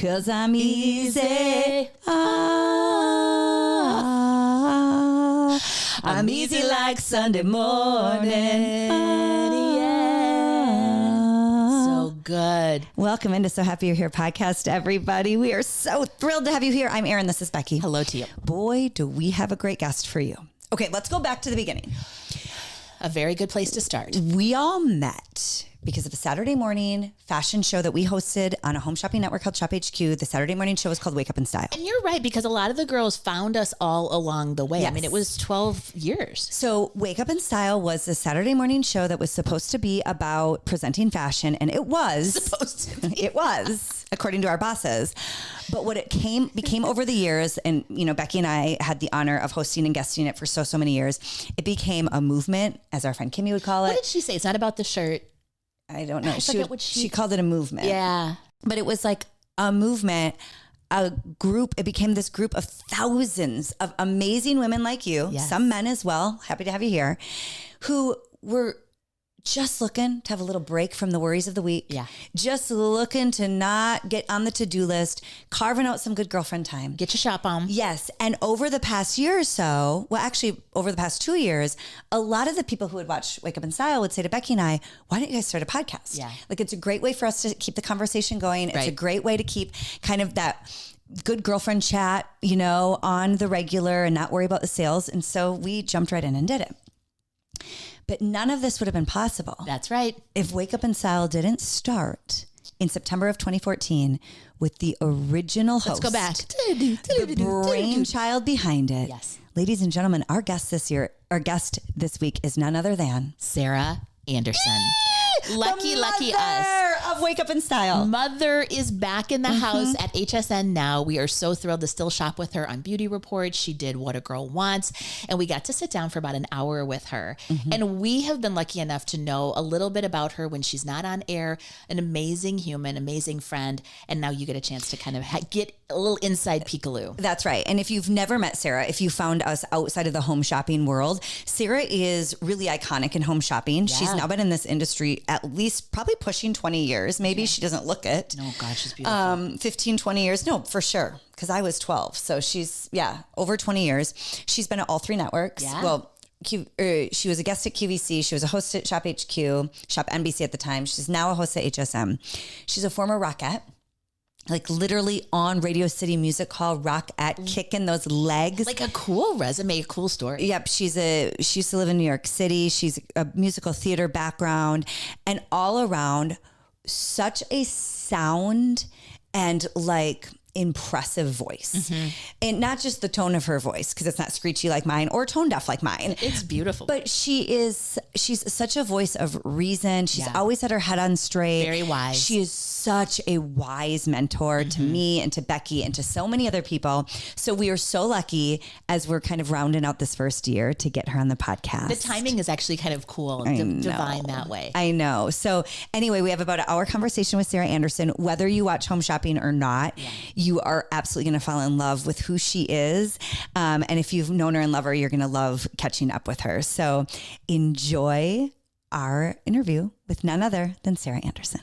'cause I'm easy. I'm easy like Sunday morning. So good. Welcome into So Happy You're Here podcast, everybody. We are so thrilled to have you here. I'm Erin. This is Becky. Hello to you. Boy, do we have a great guest for you. Okay, let's go back to the beginning. A very good place to start. We all met because of a Saturday morning fashion show that we hosted on a home shopping network called Shop HQ. The Saturday morning show was called Wake Up in Style. And you're right, because a lot of the girls found us all along the way. Yes. I mean, it was 12 years. So Wake Up in Style was a Saturday morning show that was supposed to be about presenting fashion, and it was. Supposed to be. It was, according to our bosses. But what it became over the years, and you know, Becky and I had the honor of hosting and guesting it for so many years. It became a movement, as our friend Kimmy would call it. What did she say? It's not about the shirt. I don't know. She called it a movement. Yeah. But it was like a movement, a group. It became this group of thousands of amazing women like you, Yes. some men as well. Happy to have you here, who were just looking to have a little break from the worries of the week. Yeah. Just looking to not get on the to-do list, carving out some good girlfriend time. Get your shop on. Yes. And over the past year or so, well, actually over the past 2 years, a lot of the people who would watch Wake Up in Style would say to Becky and I, why don't you guys start a podcast? Yeah. Like, it's a great way for us to keep the conversation going. It's a Right. great way to keep kind of that good girlfriend chat, you know, on the regular and not worry about the sales. And so we jumped right in and did it. But none of this would have been possible That's right. if Wake Up in Style didn't start in September of 2014 with the original host. Let's go back. The brainchild behind it. Yes. Ladies and gentlemen, our guest this week is none other than Sarah Anderson. Lucky the us. mother of Wake Up in Style. Mother is back in the house at HSN now. We are so thrilled to still shop with her on Beauty Report. She did What a Girl Wants, and we got to sit down for about an hour with her. And we have been lucky enough to know a little bit about her when she's not on air. An amazing human, amazing friend. And now you get a chance to kind of get a little inside peekaloo. That's right. And if you've never met Sarah, if you found us outside of the home shopping world, Sarah is really iconic in home shopping. Yeah. She's now been in this industry at least probably pushing 20 years. Maybe she doesn't look it. Oh, gosh, she's beautiful. 15, 20 years. No, for sure. Because I was 12. So she's, over 20 years. She's been at all three networks. Yeah. Well, she was a guest at QVC. She was a host at Shop HQ, Shop NBC at the time. She's now a host at HSM. She's a former rockette. Like literally on Radio City Music Hall, rockette, kicking those legs. Like a cool resume, a cool story. Yep. She used to live in New York City. She's a musical theater background, and all around such a sound and like impressive voice. And not just the tone of her voice, because it's not screechy like mine or tone deaf like mine. It's beautiful. But she's such a voice of reason. She's always had her head on straight. Very wise. She is such a wise mentor to me and to Becky and to so many other people. So we are so lucky as we're kind of rounding out this first year to get her on the podcast. The timing is actually kind of cool, divine that way. I know. So anyway, we have about an hour conversation with Sarah Anderson. Whether you watch Home Shopping or not, you are absolutely going to fall in love with who she is. And if you've known her and love her, you're going to love catching up with her. So enjoy our interview with none other than Sarah Anderson.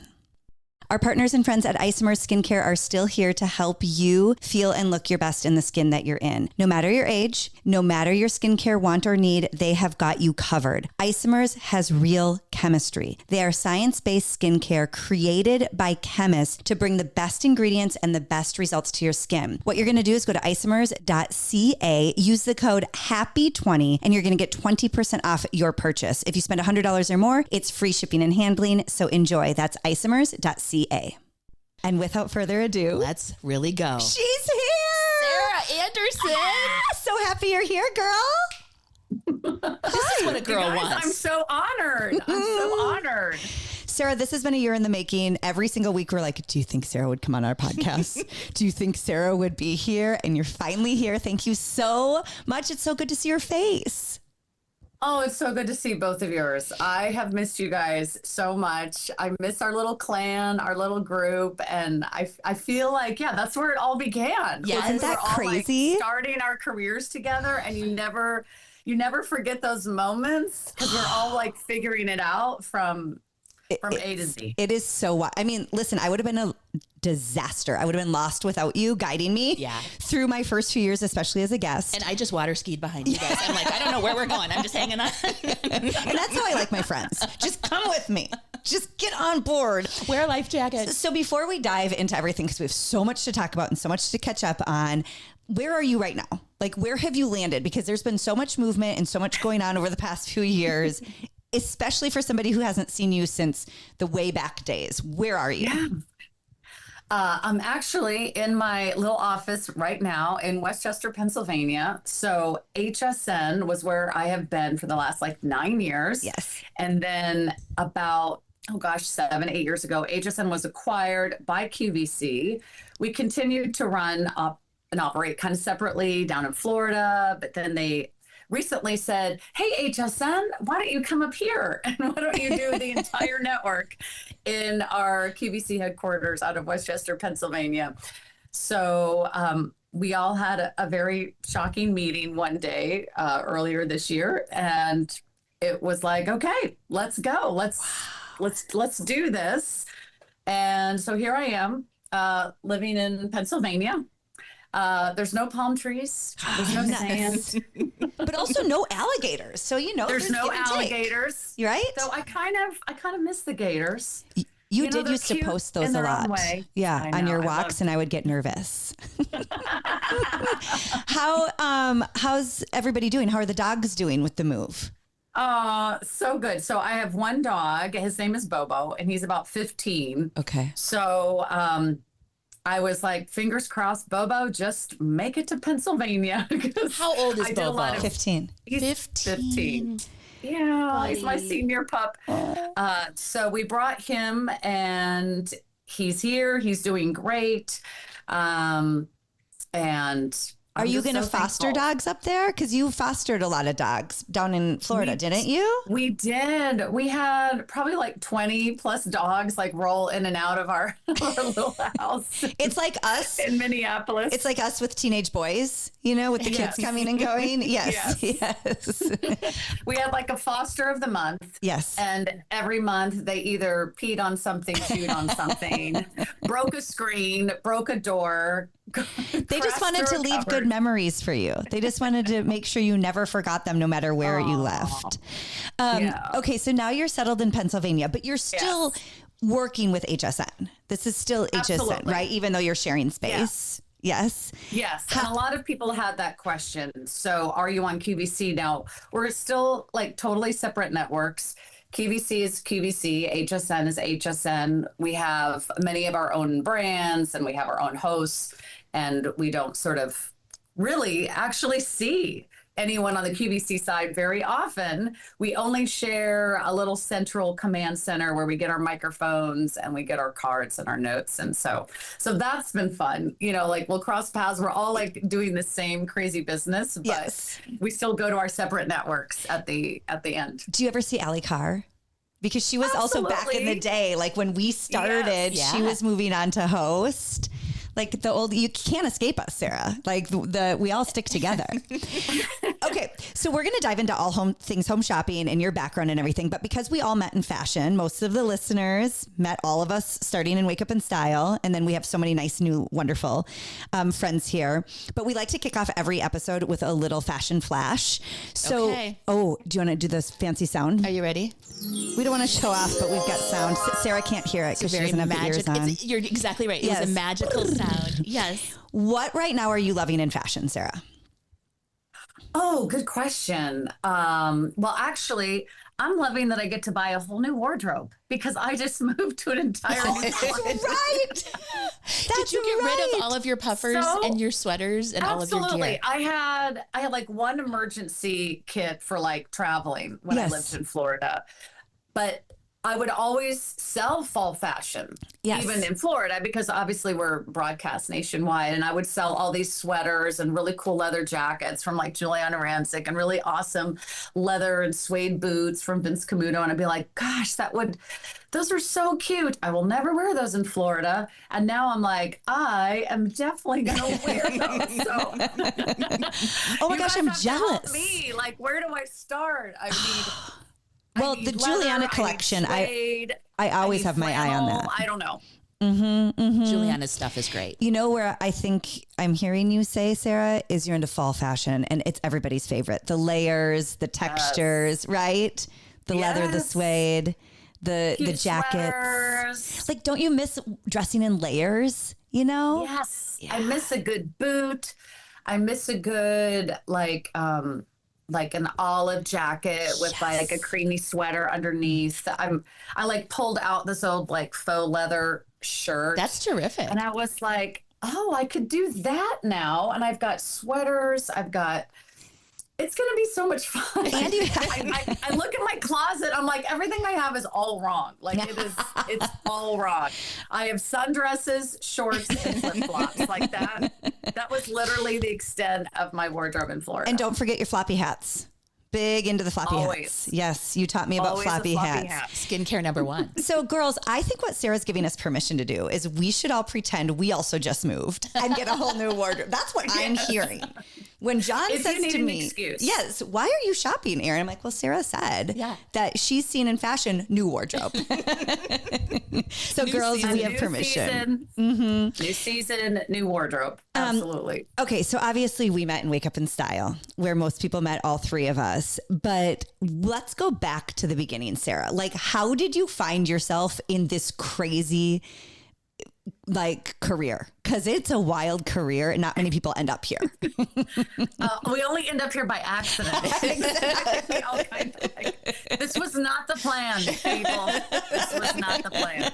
Our partners and friends at Isomers Skincare are still here to help you feel and look your best in the skin that you're in. No matter your age, no matter your skincare want or need, they have got you covered. Isomers has real chemistry. They are science-based skincare created by chemists to bring the best ingredients and the best results to your skin. What you're going to do is go to isomers.ca, use the code HAPPY20, and you're going to get 20% off your purchase. If you spend $100 or more, it's free shipping and handling. So enjoy. That's isomers.ca. And without further ado, Let's really go. she's here. Sarah Anderson. So happy you're here, girl. This is what a girl Guys, wants. I'm so honored. I'm so honored. Sarah, this has been a year in the making. Every single week we're like, do you think Sarah would come on our podcast? Do you think Sarah would be here? And you're finally here. Thank you so much. It's so good to see your face. Oh, it's so good to see both of yours. I have missed you guys so much. I miss our little clan, our little group, and I feel like, that's where it all began. Yeah, isn't that We were all, crazy? starting our careers together, and you never forget those moments because we're all like figuring it out from from A to Z. It is so, I mean, listen, I would have been a disaster. I would have been lost without you guiding me through my first few years, especially as a guest. And I just water skied behind you guys. I'm like, I don't know where we're going. I'm just hanging on. And that's how I like my friends. Just come with me. Just get on board. Wear a life jacket. So before we dive into everything, because we have so much to talk about and so much to catch up on, where are you right now? Like, where have you landed? Because there's been so much movement and so much going on over the past few years, especially for somebody who hasn't seen you since the way back days. Where are you? Yeah. I'm actually in my little office right now in Westchester, Pennsylvania. So HSN was where I have been for the last 9 years. Yes. And then about 7, 8 years ago, HSN was acquired by QVC. We continued to run up and operate kind of separately down in Florida, but then they recently said, hey, HSN, why don't you come up here? And why don't you do the entire network in our QVC headquarters out of Westchester, Pennsylvania? So we all had a very shocking meeting one day earlier this year. And it was like, okay, let's go. Let's do this. And so here I am living in Pennsylvania. There's no palm trees. There's no sand. But also no alligators. So, there's no alligators. You're right. So I kind of miss the gators. You did used to post those a lot. Yeah, on your walks, and I would get nervous. How's everybody doing? How are the dogs doing with the move? So good. So I have one dog. His name is Bobo, and he's about 15. Okay. So I was like, fingers crossed, Bobo, just make it to Pennsylvania. How old is Bobo? 15. He's 15. Yeah, he's my senior pup. So we brought him, and he's here. He's doing great. And are you going to foster dogs up there? Because you fostered a lot of dogs down in Florida, didn't you? We did. We had probably 20 plus dogs roll in and out of our little house. It's like us in Minneapolis. It's like us with teenage boys, with the kids coming and going. Yes. We had a foster of the month. Yes. And every month they either peed on something, chewed on something, broke a screen, broke a door. They just wanted to leave good memories for you. They just wanted to make sure you never forgot them, no matter where you left. Okay, so now you're settled in Pennsylvania, but you're still working with HSN. This is still HSN, right? Even though you're sharing space. Yes. Yes. And a lot of people had that question. So are you on QVC now? We're still totally separate networks. QVC is QVC, HSN is HSN. We have many of our own brands, and we have our own hosts, and we don't sort of really actually see anyone on the QVC side very often. We only share a little central command center where we get our microphones and we get our cards and our notes. And so that's been fun. We'll cross paths. We're all doing the same crazy business, but we still go to our separate networks at the end. Do you ever see Allie Carr? Because she was also back in the day, when we started, she was moving on to host. You can't escape us, Sarah. We all stick together. Okay, so we're going to dive into all things home shopping and your background and everything. But because we all met in fashion, most of the listeners met all of us starting in Wake Up in Style. And then we have so many nice, new, wonderful friends here. But we like to kick off every episode with a little fashion flash. So, do you want to do this fancy sound? Are you ready? We don't want to show off, but we've got sound. Sarah can't hear it because she doesn't have the ears on. You're exactly right. Yes. It was a magical sound. Yes. What right now are you loving in fashion, Sarah? Oh, good question. Well, actually, I'm loving that I get to buy a whole new wardrobe because I just moved to an entirely new That's right. Did you get rid of all of your puffers and your sweaters and all of your gear? I had one emergency kit for traveling when I lived in Florida, but I would always sell fall fashion, even in Florida, because obviously we're broadcast nationwide. And I would sell all these sweaters and really cool leather jackets from Giuliana Rancic and really awesome leather and suede boots from Vince Camuto. And I'd be like, gosh, those are so cute. I will never wear those in Florida. And now I'm like, I am definitely going to wear those. So, oh my gosh, I'm jealous. Me, where do I start? I mean, Well, the Giuliana collection, I always have my eye on that. I don't know. Giuliana's stuff is great. You know where I think I'm hearing you say, Sarah, is you're into fall fashion, and it's everybody's favorite. The layers, the textures, right? The leather, the suede, the jackets. Sweaters. Like, don't you miss dressing in layers, you know? Yes. Yeah. I miss a good boot. I miss a good, like an olive jacket with like a creamy sweater underneath. I like pulled out this old like faux leather shirt. That's terrific. And I was like, oh, I could do that now. And I've got sweaters. It's going to be so much fun. And I look in my closet. I'm like, everything I have is all wrong. Like it's all wrong. I have sundresses, shorts, and flip-flops like that. That was literally the extent of my wardrobe in Florida. And don't forget your floppy hats. Big into the floppy hats. Yes, you taught me about floppy hats. Skincare number one. So girls, I think what Sarah's giving us permission to do is we should all pretend we also just moved and get a whole new wardrobe. That's what I'm hearing. When John says to me, yes, why are you shopping, Erin? I'm like, well, Sarah said that she's seen in fashion, new wardrobe. So girls, we have permission. New season, new wardrobe. Absolutely. Okay. So obviously we met in Wake Up in Style, where most people met, all three of us, but let's go back to the beginning, Sarah. Like, how did you find yourself in this crazy like career? Because it's a wild career and not many people end up here. We only end up here by accident. Exactly. All kinds of this was not the plan, people. This was not the plan.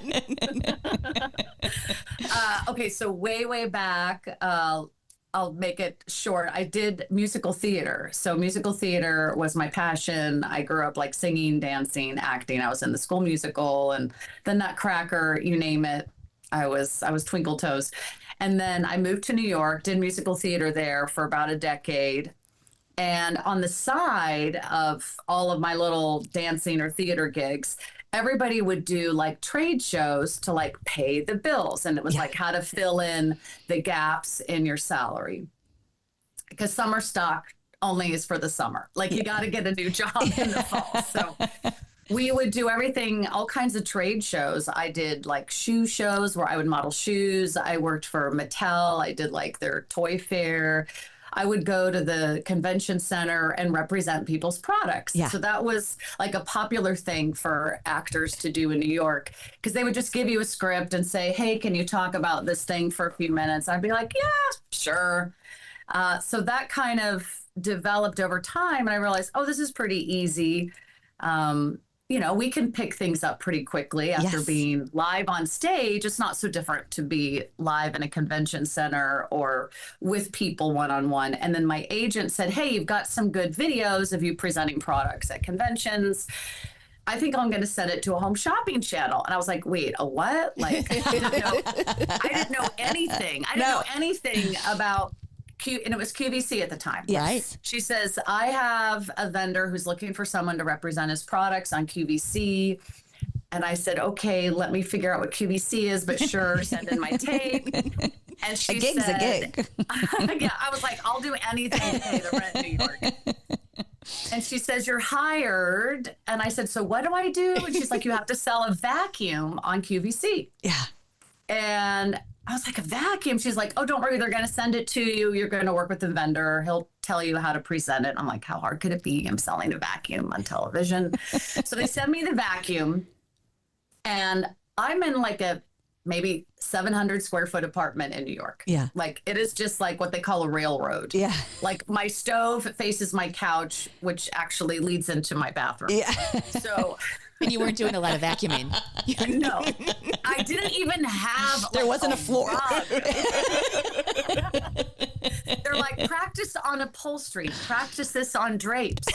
Okay, so way back, I'll make it short. I did musical theater. So musical theater was my passion. I grew up like singing, dancing, acting. I was in the school musical and the Nutcracker, you name it. I was Twinkle Toes. And then I moved to New York, did musical theater there for about a decade. And on the side of all of my little dancing or theater gigs, everybody would do like trade shows to like pay the bills. And it was like how to fill in the gaps in your salary. Because summer stock only is for the summer. Like you got to get a new job in the fall. So we would do everything, all kinds of trade shows. I did like shoe shows where I would model shoes. I worked for Mattel. I did like their toy fair. I would go to the convention center and represent people's products. Yeah. So that was like a popular thing for actors to do in New York because they would just give you a script and say, hey, can you talk about this thing for a few minutes? I'd be like, yeah, sure. So that kind of developed over time. And I realized, oh, this is pretty easy. You know, we can pick things up pretty quickly after being live on stage. It's not so different to be live in a convention center or with people one-on-one. And then my agent said, hey, you've got some good videos of you presenting products at conventions. I think I'm going to send it to a home shopping channel. And I was like, wait, a what? Like, I didn't know anything. I didn't know anything about and it was QVC at the time. Yes. Right. She says, I have a vendor who's looking for someone to represent his products on QVC. And I said, okay, let me figure out what QVC is, but sure, send in my tape. And she a gig's said, a gig. Yeah, I was like, I'll do anything to pay the rent in New York. And she says, you're hired. And I said, so what do I do? And she's like, you have to sell a vacuum on QVC. Yeah. And I was like, a vacuum? She's like, oh, don't worry. They're going to send it to you. You're going to work with the vendor. He'll tell you how to present it. I'm like, how hard could it be? I'm selling a vacuum on television. So they send me the vacuum and I'm in like a maybe 700 square foot apartment in New York. Yeah. Like it is just like what they call a railroad. Yeah. Like my stove faces my couch, which actually leads into my bathroom. Yeah. So... And you weren't doing a lot of vacuuming. No, I didn't even have. There wasn't a floor. They're like, practice on upholstery, practice this on drapes,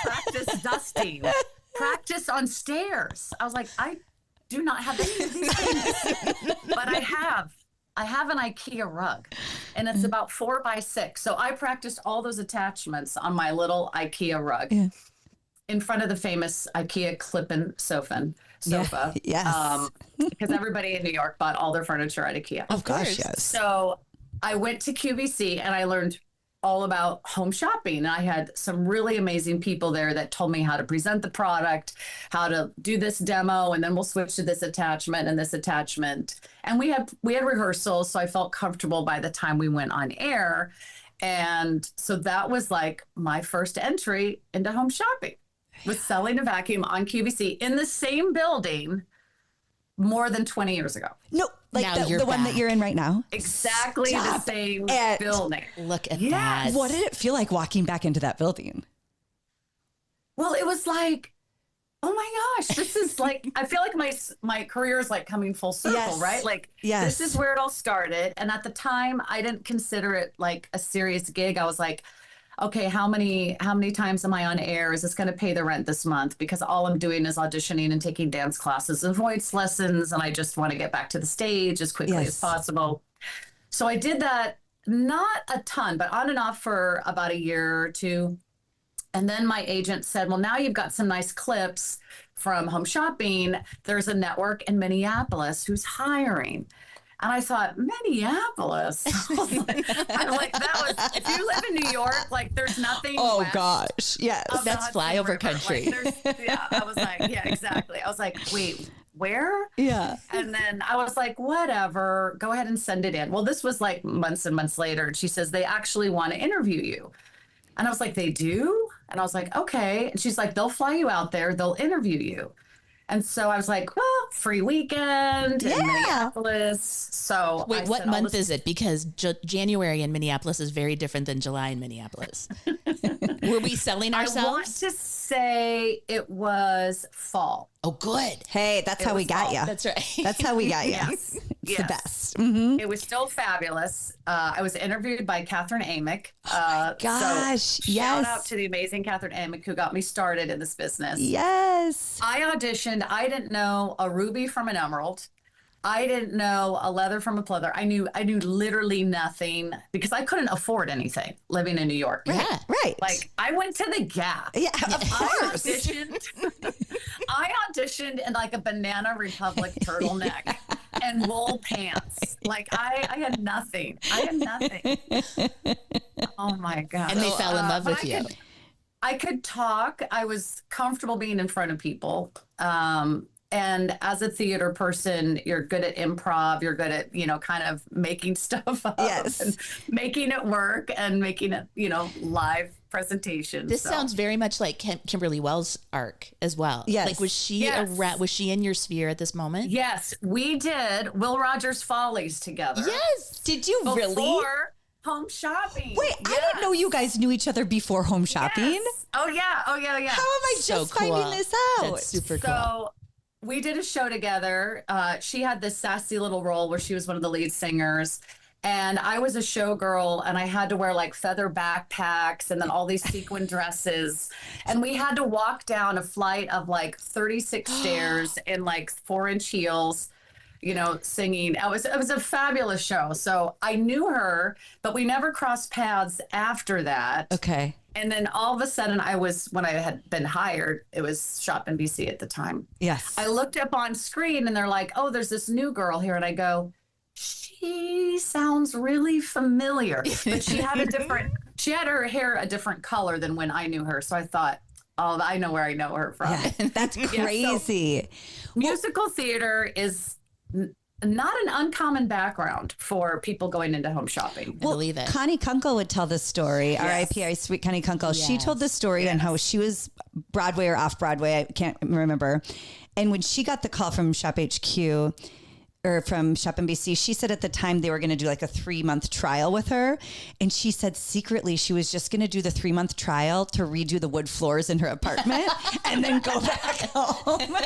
practice dusting, practice on stairs. I was like, I do not have any of these things, but I have an IKEA rug and it's about 4x6. So I practiced all those attachments on my little IKEA rug. Yeah. In front of the famous IKEA clip-in sofa. Yeah, yes. Because everybody in New York bought all their furniture at IKEA. Of course, yes. So I went to QVC and I learned all about home shopping. And I had some really amazing people there that told me how to present the product, how to do this demo, and then we'll switch to this attachment and this attachment. And we had rehearsals, so I felt comfortable by the time we went on air. And so that was like my first entry into home shopping, was selling a vacuum on QVC in the same building more than 20 years ago. No, like the one that you're in right now. Exactly the same building. Look at that. What did it feel like walking back into that building? Well, it was like, oh my gosh, this is like, I feel like my career is like coming full circle, right? Like, this is where it all started. And at the time, I didn't consider it like a serious gig. I was like, okay, how many times am I on air? Is this going to pay the rent this month? Because all I'm doing is auditioning and taking dance classes and voice lessons, and I just want to get back to the stage as quickly as possible. So I did that, not a ton, but on and off for about a year or two. And then my agent said, well, now you've got some nice clips from home shopping. There's a network in Minneapolis who's hiring. And I thought, Minneapolis? I'm like, if you live in New York, like there's nothing. Oh gosh. Yes. That's flyover country. Like, I was like, yeah, exactly. I was like, wait, where? Yeah. And then I was like, whatever, go ahead and send it in. Well, this was like months and months later. And she says, they actually want to interview you. And I was like, they do? And I was like, okay. And she's like, they'll fly you out there. They'll interview you. And so I was like, well, free weekend in Minneapolis. So wait, what month is it? Because January in Minneapolis is very different than July in Minneapolis. Were we selling ourselves? I want to say it was fall. Oh, good. Hey, that's how we got you. That's right. That's how we got you. Yes. It's the best. Mm-hmm. It was still fabulous. I was interviewed by Catherine Amick. Gosh, so yes. Shout out to the amazing Catherine Amick who got me started in this business. Yes. I auditioned. I didn't know a ruby from an emerald. I didn't know a leather from a pleather. I knew literally nothing because I couldn't afford anything living in New York. Yeah, right. Like I went to the Gap. Yeah, of course. I auditioned in like a Banana Republic turtleneck and wool pants. Like I had nothing. Oh my God. And they fell in love with you. I could talk. I was comfortable being in front of people. And as a theater person, you're good at improv. You're good at, kind of making stuff up and making it work and making it, live presentation. This sounds very much like Kimberly Wells' arc as well. Yes. Like, was she was she in your sphere at this moment? Yes, we did Will Rogers Follies together. Yes. Did you really? Home shopping. Wait, I didn't know you guys knew each other before home shopping. Yes. Oh yeah. How am I just finding this out? That's super cool. So we did a show together. She had this sassy little role where she was one of the lead singers. And I was a showgirl and I had to wear like feather backpacks and then all these sequin dresses. And we had to walk down a flight of like 36 stairs in like 4-inch heels, singing. It was a fabulous show. So I knew her, but we never crossed paths after that. Okay. And then all of a sudden when I had been hired, it was Shop NBC at the time. Yes. I looked up on screen and they're like, oh, there's this new girl here. And I go, she sounds really familiar, but she had her hair a different color than when I knew her. So I thought, oh, I know where I know her from. Yeah, that's crazy. Musical theater is not an uncommon background for people going into home shopping. I believe it. Connie Kunkel would tell this story. R.I.P. Our sweet Connie Kunkel. She told this story on how she was Broadway or off Broadway. I can't remember. And when she got the call from Shop HQ or from Shop NBC, she said at the time they were going to do like a 3-month trial with her. And she said secretly she was just going to do the 3-month trial to redo the wood floors in her apartment and then go back home.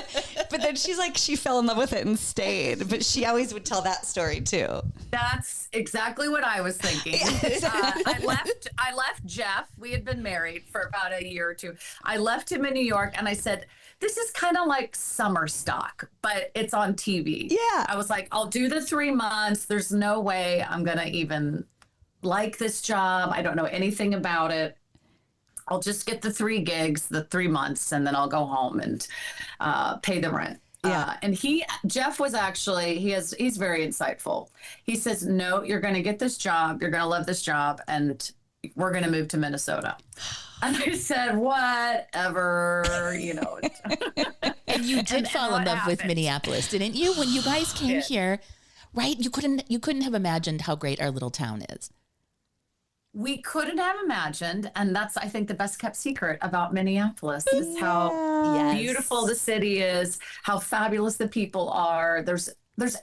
But then she's like, she fell in love with it and stayed. But she always would tell that story too. That's exactly what I was thinking. I left Jeff. We had been married for about a year or two. I left him in New York and I said, this is kind of like summer stock, but it's on TV. Yeah. I was like, I'll do the 3 months. There's no way I'm going to even like this job. I don't know anything about it. I'll just get the 3 gigs, the 3 months, and then I'll go home and pay the rent. Yeah. And Jeff was actually, he's very insightful. He says, no, you're going to get this job. You're going to love this job. And we're going to move to Minnesota. And I said, whatever, And you did fall in love with Minneapolis, didn't you? When you guys came here, right? You couldn't have imagined how great our little town is. We couldn't have imagined, and that's, I think, the best kept secret about Minneapolis is how beautiful the city is, how fabulous the people are. There's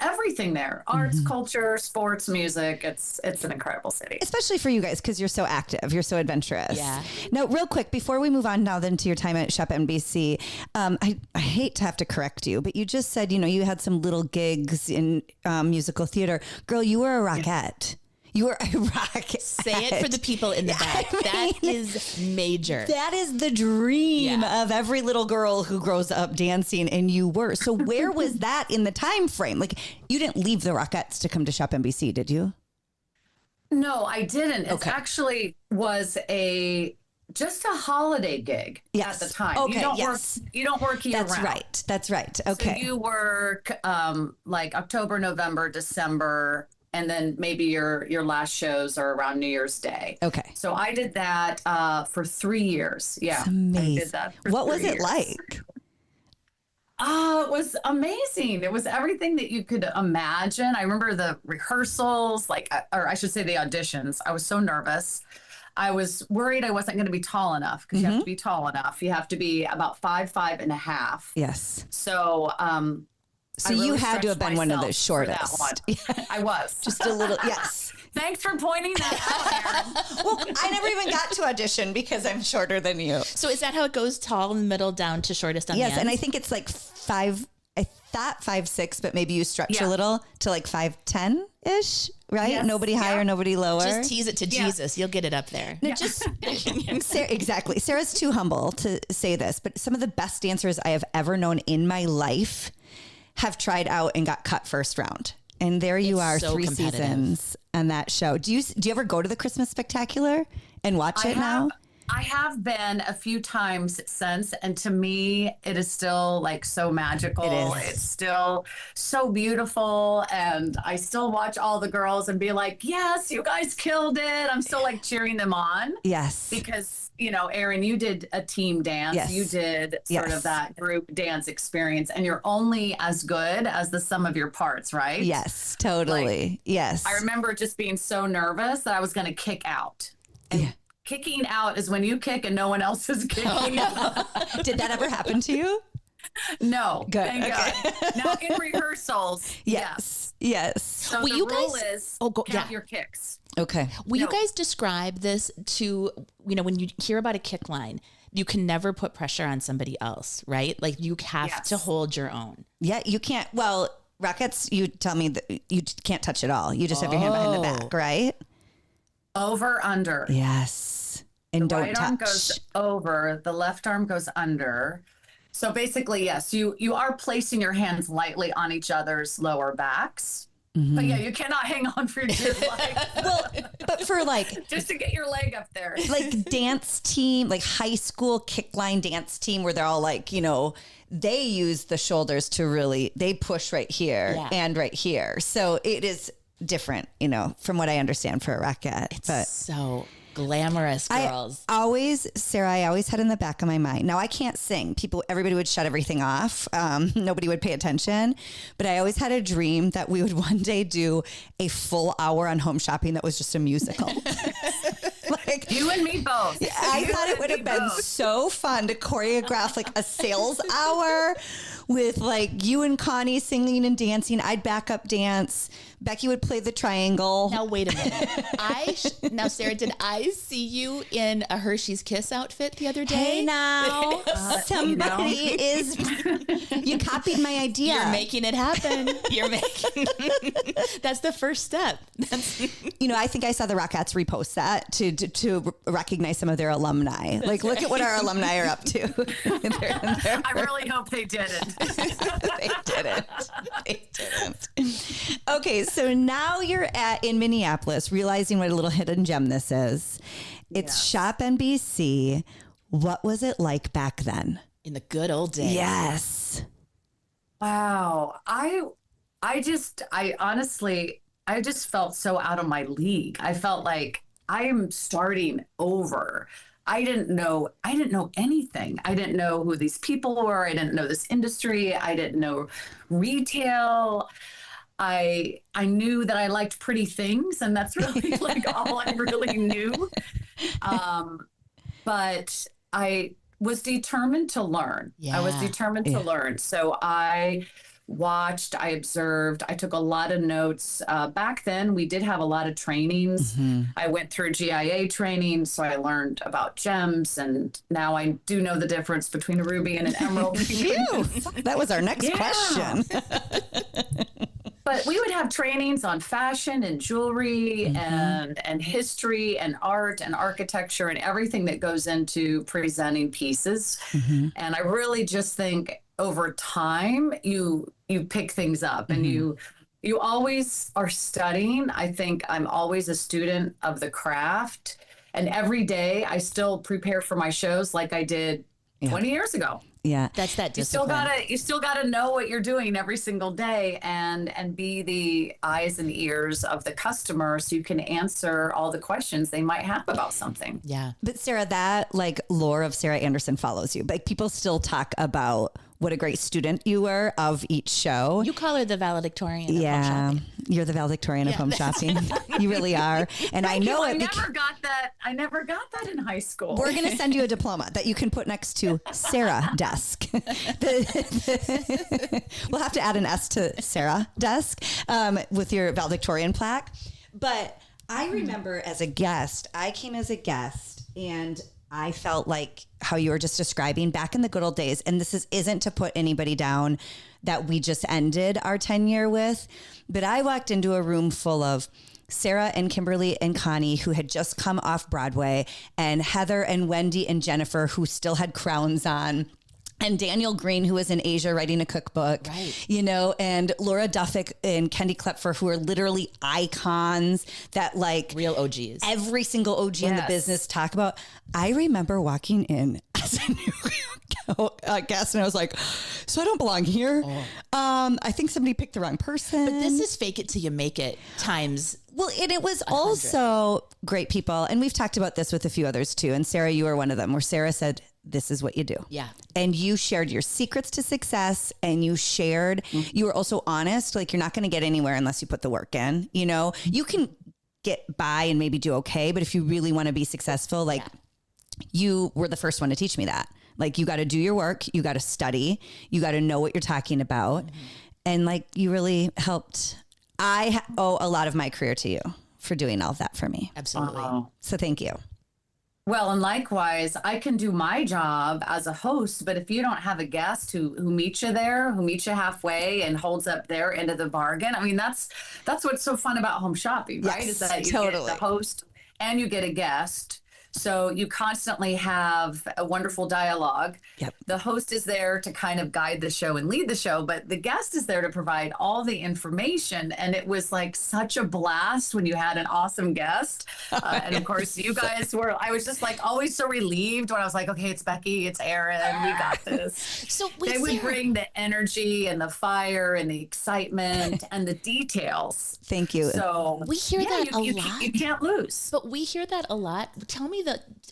everything there: arts, culture, sports, music. It's an incredible city, especially for you guys because you're so active, you're so adventurous. Yeah. Now, real quick before we move on now then to your time at Shop NBC, I hate to have to correct you, but you just said you had some little gigs in musical theater. Girl, you were a rockette. You are a rockette. Say it for the people in the back. That is major. That is the dream of every little girl who grows up dancing, and you were. So where was that in the time frame? Like, you didn't leave the Rockettes to come to Shop NBC, did you? No, I didn't. It actually was just a holiday gig at the time. Okay, you don't work year That's round. right. That's right. Okay. So you work like October, November, December, and then maybe your last shows are around New Year's Day. Okay. So I did that for 3 years. Yeah. That's amazing. I did that for what 3 was it years. like? It was amazing. It was everything that you could imagine. I remember the rehearsals, or I should say the auditions. I was so nervous. I was worried I wasn't going to be tall enough because you have to be tall enough. You have to be about 5'5.5". Yes. So, So you had to have been one of the shortest. I was. Just a little, yes. Thanks for pointing that out, Erin. Well, I never even got to audition because I'm shorter than you. So is that how it goes? Tall in the middle, down to shortest on the Yes, end? and I think it's like 5'6", but maybe you stretch a little to like 5'10"-ish, right? Yes. Nobody higher, nobody lower. Just tease it to Jesus. You'll get it up there. No, Sarah, exactly. Sarah's too humble to say this, but some of the best dancers I have ever known in my life have tried out and got cut first round. And there you are, so 3 seasons on that show. Do you ever go to the Christmas Spectacular and watch it now? I have been a few times since, and to me, it is still like so magical. It is. It's still so beautiful, and I still watch all the girls and be like, yes, you guys killed it. I'm still like cheering them on. Yes. Because, Erin, you did a team dance. Yes. You did sort of that group dance experience, and you're only as good as the sum of your parts, right? Yes, totally. Yes. I remember just being so nervous that I was going to kick out. And kicking out is when you kick and no one else is kicking out. Did that ever happen to you? No. Good. Thank God. Now in rehearsals, yes. So the rule is count your kicks. Okay. Will you guys describe this to, when you hear about a kick line, you can never put pressure on somebody else, right? Like you have to hold your own. Yeah, you can't. Well, Rockets, you tell me that you can't touch it all. You just have your hand behind the back, right? Over, under. Yes. And the don't right touch. arm goes over, the left arm goes under. So basically, yes, you are placing your hands lightly on each other's lower backs. But yeah, you cannot hang on for your dear life. Well, but for like just to get your leg up there. Like dance team, like high school kick line dance team where they're all like, they use the shoulders to really, they push right here and right here. So it is different, from what I understand for a Rockette. But so glamorous, girls. Sarah, I always had in the back of my mind. Now I can't sing. Everybody would shut everything off. Nobody would pay attention. But I always had a dream that we would one day do a full hour on home shopping that was just a musical. Like you and me both. I thought it would have been so fun to choreograph like a sales hour with like you and Connie singing and dancing. I'd back up dance. Becky would play the triangle. Now, wait a minute. Now, Sarah, did I see you in a Hershey's Kiss outfit the other day? Hey, now. Somebody is... You copied my idea. You're making it happen. That's the first step. I think I saw the Rockettes repost that to recognize some of their alumni. Like, look at what our alumni are up to. I really hope they didn't. They didn't. Okay, so now you're in Minneapolis, realizing what a little hidden gem this is. It's Shop NBC. What was it like back then? In the good old days. Yes. Wow. I honestly, I just felt so out of my league. I felt like I am starting over. I didn't know anything. I didn't know who these people were. I didn't know this industry. I didn't know retail. I knew that I liked pretty things, and that's really like all I really knew. But I was determined to learn. Yeah. I was determined to learn. So I watched, I observed, I took a lot of notes. Back then, we did have a lot of trainings. I went through GIA training, so I learned about gems, and now I do know the difference between a ruby and an emerald. Phew, that was our next question. But we would have trainings on fashion and jewelry and history and art and architecture and everything that goes into presenting pieces. And I really just think over time you pick things up and you always are studying. I think I'm always a student of the craft, and every day I still prepare for my shows like I did 20 years ago. Yeah. That's that discipline. You still gotta know what you're doing every single day and be the eyes and ears of the customer so you can answer all the questions they might have about something. Yeah. But Sarah, that like lore of Sarah Anderson follows you. Like people still talk about what a great student you were of each show. You call her the valedictorian of home shopping. You're the valedictorian of home shopping. You really are. And I know I never got that in high school. We're going to send you a diploma that you can put next to Sarah desk. We'll have to add an S to Sarah desk with your valedictorian plaque. But I remember I came as a guest, and I felt like how you were just describing back in the good old days. And this isn't to put anybody down that we just ended our tenure with, but I walked into a room full of Sarah and Kimberly and Connie, who had just come off Broadway, and Heather and Wendy and Jennifer, who still had crowns on, and Daniel Green, who was in Asia writing a cookbook, and Laura Duffick and Kendi Klepfer, who are literally icons that like real OGs. Every single OG in the business talk about. I remember walking in as a new guest, and I was like, so I don't belong here. I think somebody picked the wrong person. But this is fake it till you make it times. Well, and it was 100. Also great people. And we've talked about this with a few others too. And Sarah, you were one of them, where Sarah said, this is what you do. Yeah. And you shared your secrets to success, and you were also honest. Like, you're not going to get anywhere unless you put the work in, you can get by and maybe do okay. But if you really want to be successful, like you were the first one to teach me that. Like, you got to do your work, you got to study, you got to know what you're talking about. And like, you really helped. I owe a lot of my career to you for doing all of that for me. Absolutely. So thank you. Well, and likewise, I can do my job as a host, but if you don't have a guest who meets you there, who meets you halfway and holds up their end of the bargain, I mean, that's what's so fun about home shopping, right? Is that you get the host and you get a guest. So you constantly have a wonderful dialogue. Yep. The host is there to kind of guide the show and lead the show, but the guest is there to provide all the information. And it was like such a blast when you had an awesome guest. And of course, you guys I was just like always so relieved when I was like, okay, it's Becky, it's Aaron, we got this. So they would bring the energy and the fire and the excitement and the details. Thank you. So we hear that a lot. You can't lose. But we hear that a lot. Tell me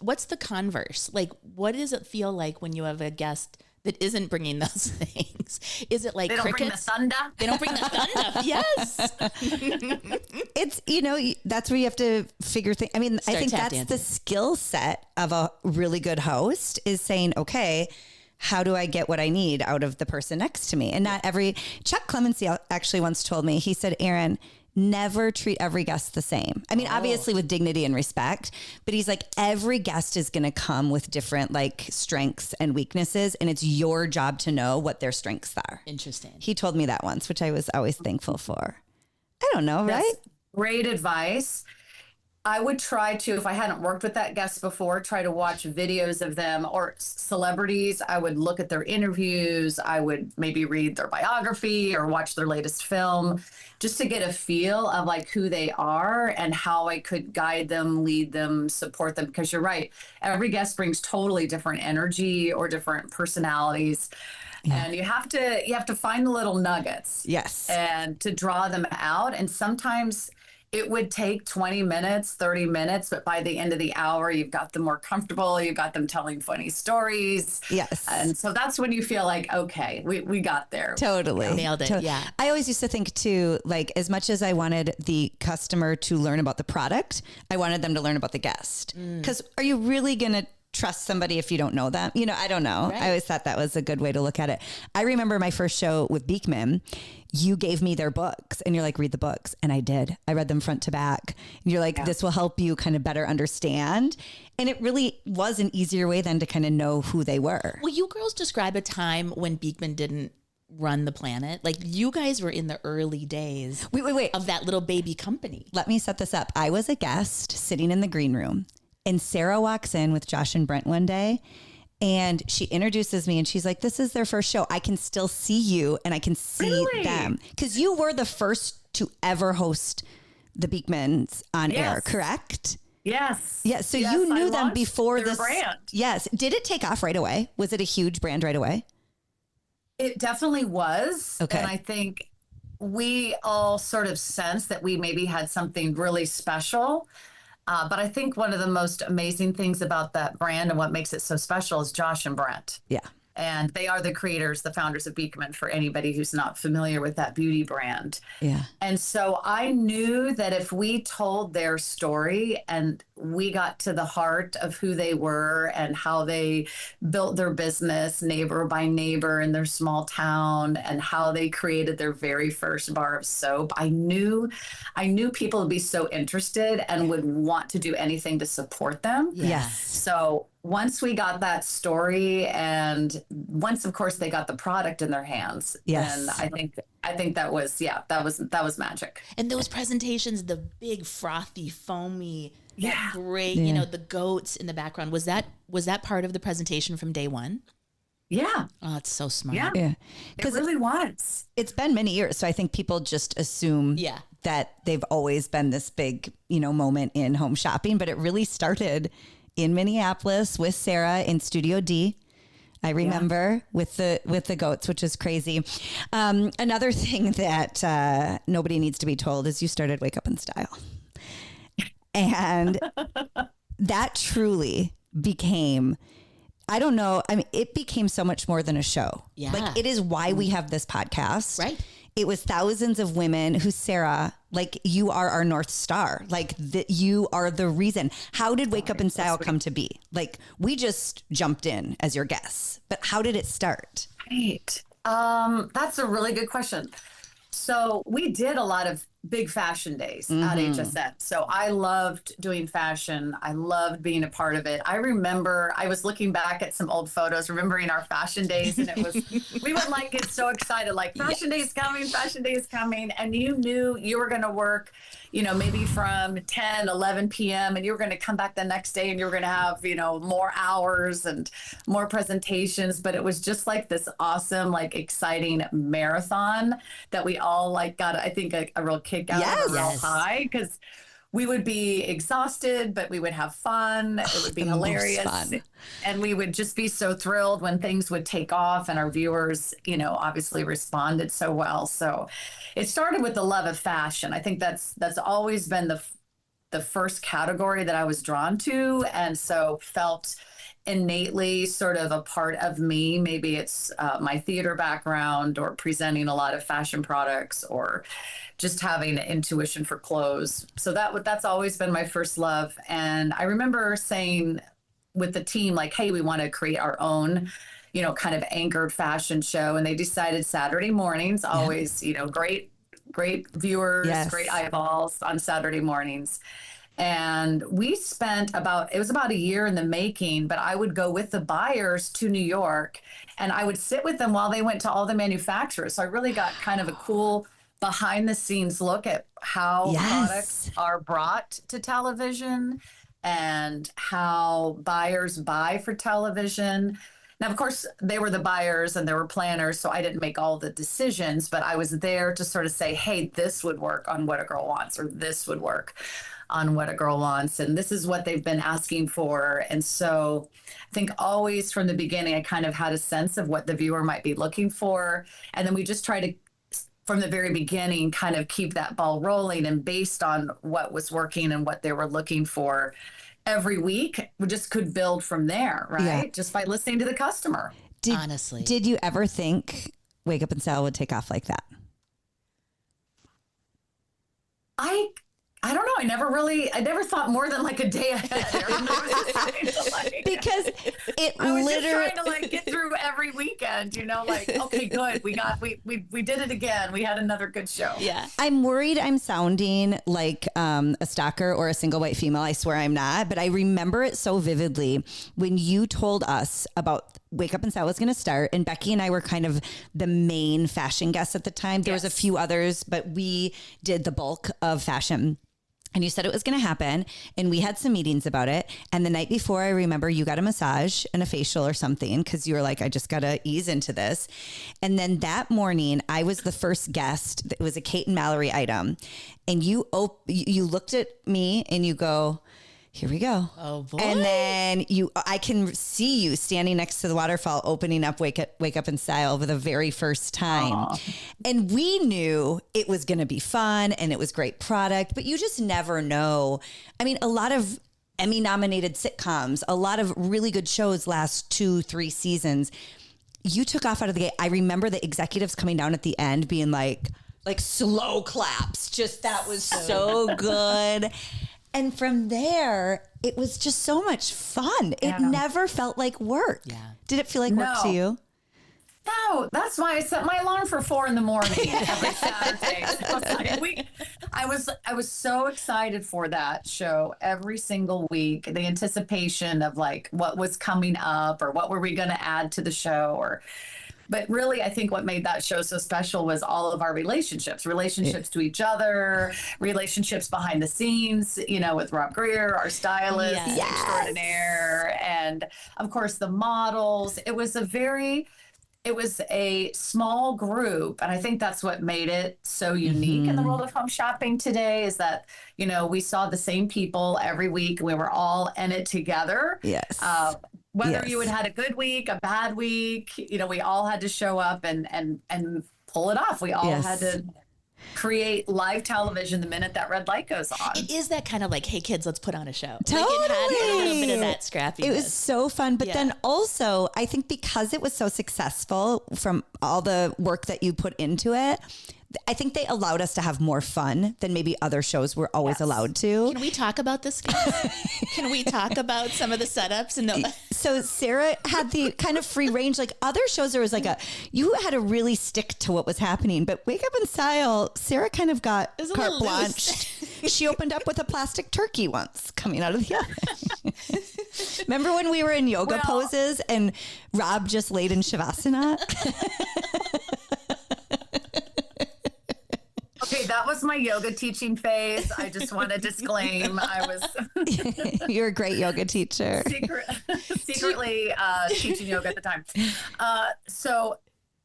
what's the converse? Like, what does it feel like when you have a guest that isn't bringing those things? Is it like they don't crickets? Bring the thunder? They don't bring the thunder. Yes. It's, that's where you have to figure things. I mean, I think that's dancing. the skill set of a really good host, is saying, okay, how do I get what I need out of the person next to me? And Chuck Clemency actually once told me, he said, Aaron, never treat every guest the same. I mean, obviously with dignity and respect, but he's like, every guest is going to come with different like strengths and weaknesses, and it's your job to know what their strengths are. Interesting. He told me that once, which I was always thankful for. I don't know, right? That's great advice. I would try to, if I hadn't worked with that guest before, try to watch videos of them or celebrities. I would look at their interviews. I would maybe read their biography or watch their latest film, just to get a feel of like who they are and how I could guide them, lead them, support them. Because you're right, every guest brings totally different energy or different personalities. Yeah. And you have to find the little nuggets. Yes. And to draw them out. And sometimes it would take 20 minutes, 30 minutes, but by the end of the hour, you've got them more comfortable. You've got them telling funny stories. Yes. And so that's when you feel like, okay, we got there. Totally. Nailed it. Yeah. I always used to think too, like as much as I wanted the customer to learn about the product, I wanted them to learn about the guest. Because are you really going to trust somebody if you don't know them? You know, I don't know. Right. I always thought that was a good way to look at it. I remember my first show with Beekman. You gave me their books and you're like, read the books. And I did. I read them front to back. And you're like, this will help you kind of better understand. And it really was an easier way then to kind of know who they were. Will you girls describe a time when Beekman didn't run the planet? Like you guys were in the early days Wait. of that little baby company. Let me set this up. I was a guest sitting in the green room and Sarah walks in with Josh and Brent one day. And she introduces me and she's like, this is their first show. I can still see you and I can see them. Because you were the first to ever host the Beekmans on air, correct? Yes. Yeah. So you knew them before this brand. Yes. Did it take off right away? Was it a huge brand right away? It definitely was. Okay. And I think we all sort of sensed that we maybe had something really special. But I think one of the most amazing things about that brand and what makes it so special is Josh and Brent. Yeah. And they are the creators, the founders of Beekman, for anybody who's not familiar with that beauty brand. Yeah. And so I knew that if we told their story and we got to the heart of who they were and how they built their business neighbor by neighbor in their small town and how they created their very first bar of soap, I knew people would be so interested and would want to do anything to support them. Yes. So once we got that story and once of course they got the product in their hands, Yes. then I think that was magic. And those presentations, the big frothy, foamy, Yeah. great, you know, the goats in the background. Was that part of the presentation from day one? Yeah. Oh, it's so smart. Yeah. Yeah. It Because really was. it's been many years. So I think people just assume that they've always been this big, you know, moment in home shopping, but it really started in Minneapolis with Sarah in Studio D. I remember with the goats, which is crazy. Another thing that nobody needs to be told is you started Wake Up in Style. And that truly became, I don't know, I mean, it became so much more than a show. Yeah. Like it is why we have this podcast. Right. It was thousands of women who, Sarah, like you are our North Star. Like you are the reason. How did Wake Up in Style come to be? Like we just jumped in as your guests, but how did it start? Right. That's a really good question. So we did a lot of big fashion days at HSN. So I loved doing fashion. I loved being a part of it. I remember I was looking back at some old photos, remembering our fashion days, and it was, we would like get so excited, like fashion day is coming, fashion day is coming. And you knew you were going to work, you know, maybe from 10, 11 p.m. and you were going to come back the next day and you were going to have, you know, more hours and more presentations. But it was just like this awesome, like exciting marathon that we all like got, I think, a real kick out of, a real high, because we would be exhausted, but we would have fun. It would be hilarious. And we would just be so thrilled when things would take off and our viewers, you know, obviously responded so well. So it started with the love of fashion. I think that's always been the first category that I was drawn to. And so felt innately sort of a part of me. Maybe it's my theater background or presenting a lot of fashion products or just having an intuition for clothes. So that's always been my first love. And I remember saying with the team, like, hey, we want to create our own, you know, kind of anchored fashion show. And they decided Saturday mornings, always, you know, great viewers, great eyeballs on Saturday mornings. And we spent it was about a year in the making, but I would go with the buyers to New York and I would sit with them while they went to all the manufacturers. So I really got kind of a cool behind the scenes look at how products are brought to television and how buyers buy for television. Now, of course, they were the buyers and they were planners, so I didn't make all the decisions, but I was there to sort of say, hey, this would work on What a Girl Wants, or this would work on What a Girl Wants, and this is what they've been asking for. And so I think always from the beginning, I kind of had a sense of what the viewer might be looking for. And then we just try to from the very beginning, kind of keep that ball rolling, and based on what was working and what they were looking for every week, we just could build from there, right? Yeah. Just by listening to the customer. Honestly. Did you ever think Wake Up and Style would take off like that? I don't know. I never thought more than like a day ahead. Because it I was literally just trying to like get through every weekend, like, okay, good. We did it again. We had another good show. Yeah. I'm worried I'm sounding like a stalker or a single white female. I swear I'm not, but I remember it so vividly when you told us about Wake Up and Style was going to start, and Becky and I were kind of the main fashion guests at the time. There was a few others, but we did the bulk of fashion. And you said it was going to happen, and we had some meetings about it. And the night before, I remember you got a massage and a facial or something because you were like, I just got to ease into this. And then that morning, I was the first guest. It was a Kate and Mallory item. And you looked at me and you go, here we go. Oh boy. And then I can see you standing next to the waterfall, opening up Wake Up and Style for the very first time. Aww. And we knew it was going to be fun and it was great product, but you just never know. I mean, a lot of Emmy nominated sitcoms, a lot of really good shows last 2-3 seasons. You took off out of the gate. I remember the executives coming down at the end being like slow claps. Just that was so good. And from there, it was just so much fun. It never felt like work. Yeah. Did it feel like work to you? No, that's why I set my alarm for 4 a.m. every Saturday. I was so excited for that show every single week. The anticipation of like what was coming up or what were we going to add to the show But really, I think what made that show so special was all of our relationships to each other, relationships behind the scenes, with Rob Greer, our stylist extraordinaire, and of course the models. It was a small group. And I think that's what made it so unique in the world of home shopping today is that, we saw the same people every week. We were all in it together. Yes. Whether you had a good week, a bad week, we all had to show up and pull it off. We all had to create live television the minute that red light goes on. It is that kind of like, hey kids, let's put on a show. Totally. Like it had a little bit of that scrappiness. It was so fun. But then also, I think because it was so successful from all the work that you put into it, I think they allowed us to have more fun than maybe other shows were always allowed to. Can we talk about this? Can we talk about some of the setups? So Sarah had the kind of free range, like other shows, there was like you had to really stick to what was happening. But Wake Up and Style, Sarah kind of got carte blanche. She opened up with a plastic turkey once coming out of the oven. Remember when we were in yoga poses and Rob just laid in Shavasana? Okay, that was my yoga teaching phase. I just want to disclaim I was... You're a great yoga teacher. Secretly teaching yoga at the time. So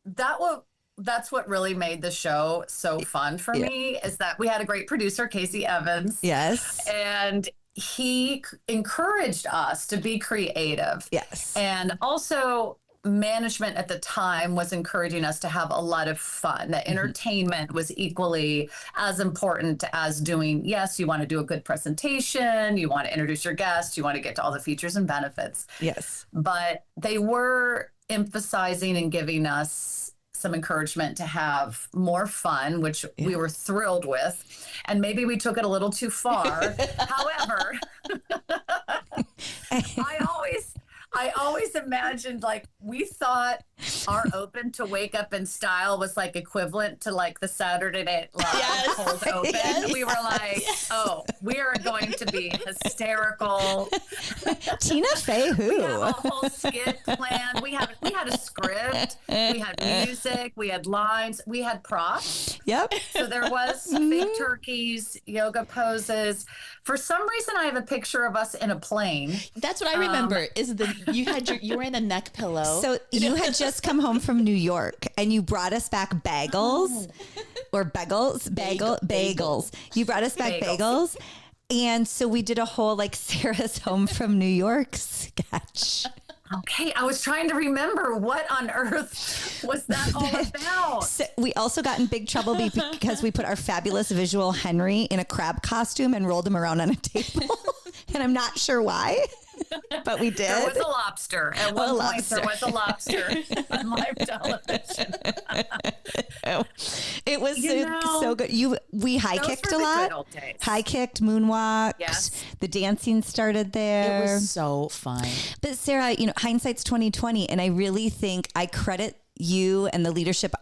that's what really made the show so fun for me is that we had a great producer, Casey Evans. Yes. And he encouraged us to be creative. Yes. And also... management at the time was encouraging us to have a lot of fun. That entertainment was equally as important as doing, yes, you want to do a good presentation, you want to introduce your guests, you want to get to all the features and benefits. Yes. But they were emphasizing and giving us some encouragement to have more fun, which we were thrilled with. And maybe we took it a little too far. However, I always imagined like we thought our open to Wake Up and Style was like equivalent to like the Saturday Night Live cold open. Yes. We were like, oh, we are going to be hysterical. Tina Fey who? We have a whole skit planned. We had a script. We had music. We had lines. We had props. Yep. So there was fake turkeys, yoga poses. For some reason, I have a picture of us in a plane. That's what I remember. You were in a neck pillow. So you had just come home from New York and you brought us back bagels or bagels. You brought us back bagels. And so we did a whole like Sarah's home from New York sketch. Okay, I was trying to remember what on earth was that all about. So we also got in big trouble because we put our fabulous visual Henry in a crab costume and rolled him around on a table. And I'm not sure why, but we did. There was a lobster. At one point, there was a lobster on live television. It was so good. We high kicked a lot. High kicked, moonwalked. Yes. The dancing started there. It was so fun. But Sarah, hindsight's 2020, and I really think I credit you and the leadership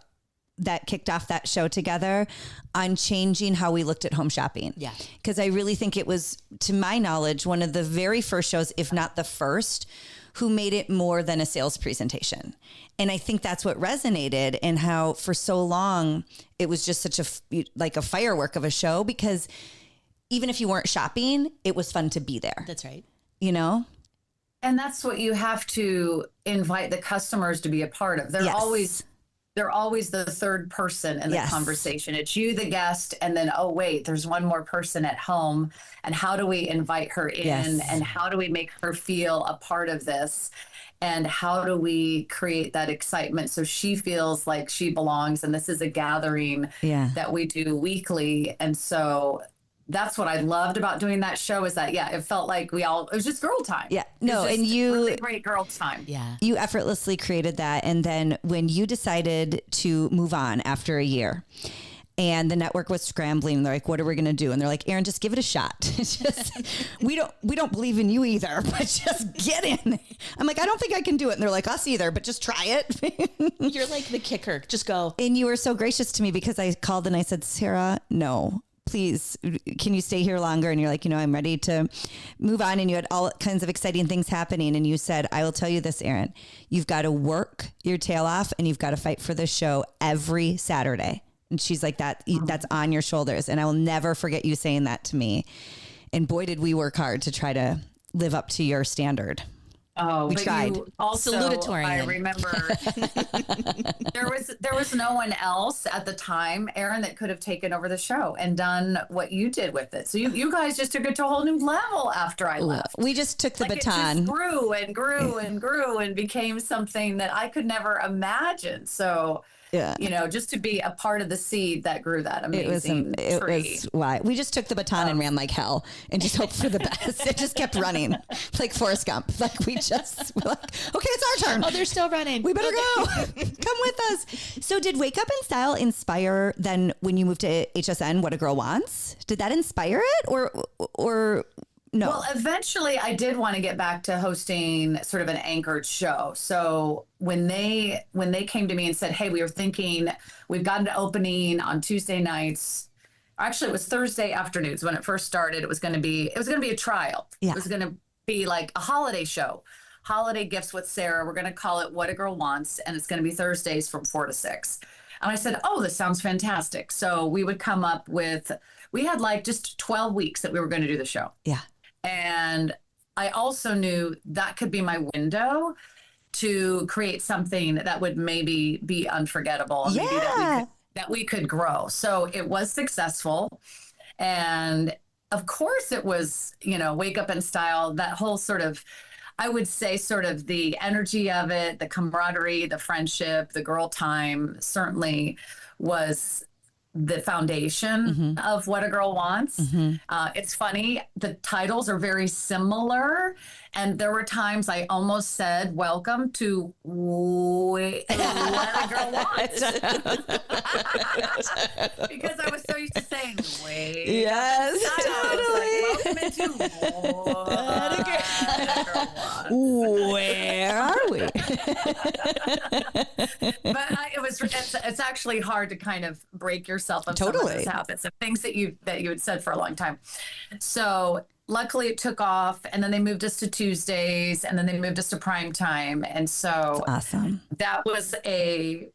that kicked off that show together on changing how we looked at home shopping. Yeah. Because I really think it was, to my knowledge, one of the very first shows, if not the first, who made it more than a sales presentation. And I think that's what resonated, and how for so long it was just such a firework of a show, because even if you weren't shopping, it was fun to be there. That's right. And that's what you have to invite the customers to be a part of. They're always the third person in the conversation. It's you, the guest, and then, oh, wait, there's one more person at home. And how do we invite her in? Yes. And how do we make her feel a part of this? And how do we create that excitement so she feels like she belongs? And this is a gathering that we do weekly. And so that's what I loved about doing that show, is that, it felt like it was just girl time. Yeah. No, and you really great girl time. Yeah. You effortlessly created that. And then when you decided to move on after a year, and the network was scrambling, they're like, what are we going to do? And they're like, Erin, just give it a shot. We don't believe in you either, but just get in. I'm like, I don't think I can do it. And they're like, us either, but just try it. You're like the kicker. Just go. And you were so gracious to me, because I called and I said, Sarah, no, please, can you stay here longer? And you're like, I'm ready to move on. And you had all kinds of exciting things happening. And you said, I will tell you this, Erin, you've got to work your tail off, and you've got to fight for this show every Saturday. And she's like, that's on your shoulders. And I will never forget you saying that to me. And boy, did we work hard to try to live up to your standard. Oh, we tried. Also, salutatorian. I remember there was no one else at the time, Erin, that could have taken over the show and done what you did with it. So you guys just took it to a whole new level after I left. We just took the baton. It just grew and grew and grew and became something that I could never imagine. So just to be a part of the seed that grew that amazing tree. It was why we just took the baton and ran like hell and just hoped for the best. It just kept running like Forrest Gump. Like we're like, okay, it's our turn. Oh, they're still running. We better go. Come with us. So did Wake Up in Style inspire then when you moved to HSN, What a Girl Wants? Did that inspire it or no? Well, eventually I did want to get back to hosting sort of an anchored show. So when they came to me and said, hey, we were thinking we've got an opening on Tuesday nights. Actually, it was Thursday afternoons when it first started. It was going to be a trial. Yeah. It was going to be like a holiday show, holiday gifts with Sarah. We're going to call it What a Girl Wants. And it's going to be Thursdays from 4 to 6. And I said, oh, this sounds fantastic. So we would come up we had like just 12 weeks that we were going to do the show. Yeah. And I also knew that could be my window to create something that would maybe be unforgettable. Yeah. Maybe that we could grow. So it was successful. And of course it was, Wake Up in Style, that whole sort of, I would say sort of the energy of it, the camaraderie, the friendship, the girl time certainly was the foundation of What a Girl Wants. It's funny, the titles are very similar, and there were times I almost said, welcome to What a Girl Wants. Because I was so used to saying, wait. Yes, totally. Like, welcome into What a Girl Wants. Where are we? But it's actually hard to kind of break yourself of some of those habits of things that you had said for a long time. So luckily it took off, and then they moved us to Tuesdays, and then they moved us to prime time. And so awesome. That was a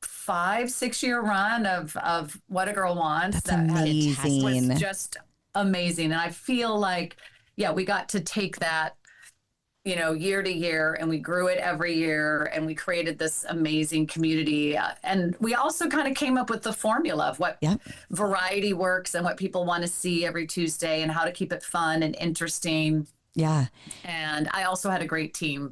5-6 year run of What a Girl Wants. That's amazing. Was just amazing. And I feel like, we got to take that, year to year, and we grew it every year, and we created this amazing community. And we also kind of came up with the formula of what variety works and what people want to see every Tuesday, and how to keep it fun and interesting. Yeah. And I also had a great team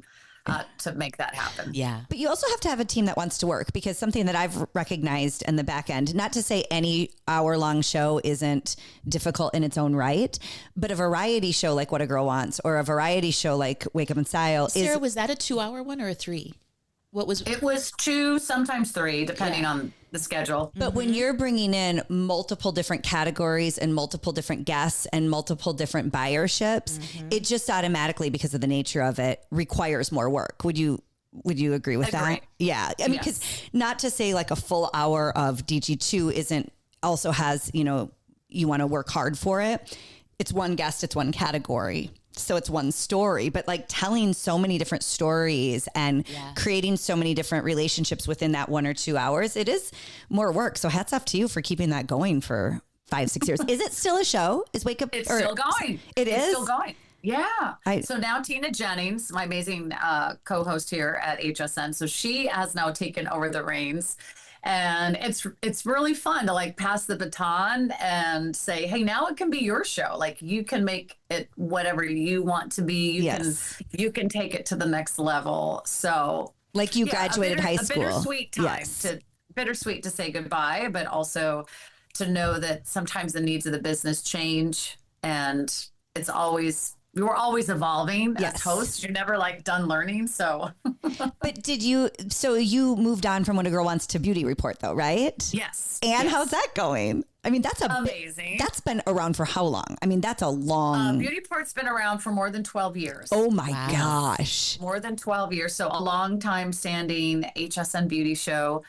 to make that happen. Yeah. But you also have to have a team that wants to work, because something that I've recognized in the back end, not to say any hour-long show isn't difficult in its own right, but a variety show like What a Girl Wants or a variety show like Wake Up in Style Sarah, was that a 2-hour one or a 3? What was It was 2, sometimes 3, depending on the schedule. But when you're bringing in multiple different categories and multiple different guests and multiple different buyerships, it just automatically, because of the nature of it, requires more work. Would you agree with that? Yeah. I mean, because not to say like a full hour of DG2 also has, you want to work hard for it. It's one guest, it's one category. So it's one story, but like telling so many different stories and creating so many different relationships within that 1 or 2 hours, it is more work. So hats off to you for keeping that going for 5-6 years. Is it still a show? Is Wake Up? It's still going. It's still going. Yeah. So now Tina Jennings, my amazing co-host here at HSN, so she has now taken over the reins. And it's really fun to like pass the baton and say, hey, now it can be your show. Like you can make it whatever you want to be. You can take it to the next level. So like you graduated high school. A bittersweet time bittersweet to say goodbye, but also to know that sometimes the needs of the business change, and we're always evolving as hosts. You're never like done learning. So, but you moved on from When a Girl Wants to Beauty Report though, right? Yes. And how's that going? I mean, that's amazing. That's been around for how long? I mean, that's a long. Beauty Report's been around for more than 12 years. Oh my gosh. More than 12 years. So a long time standing HSN beauty show.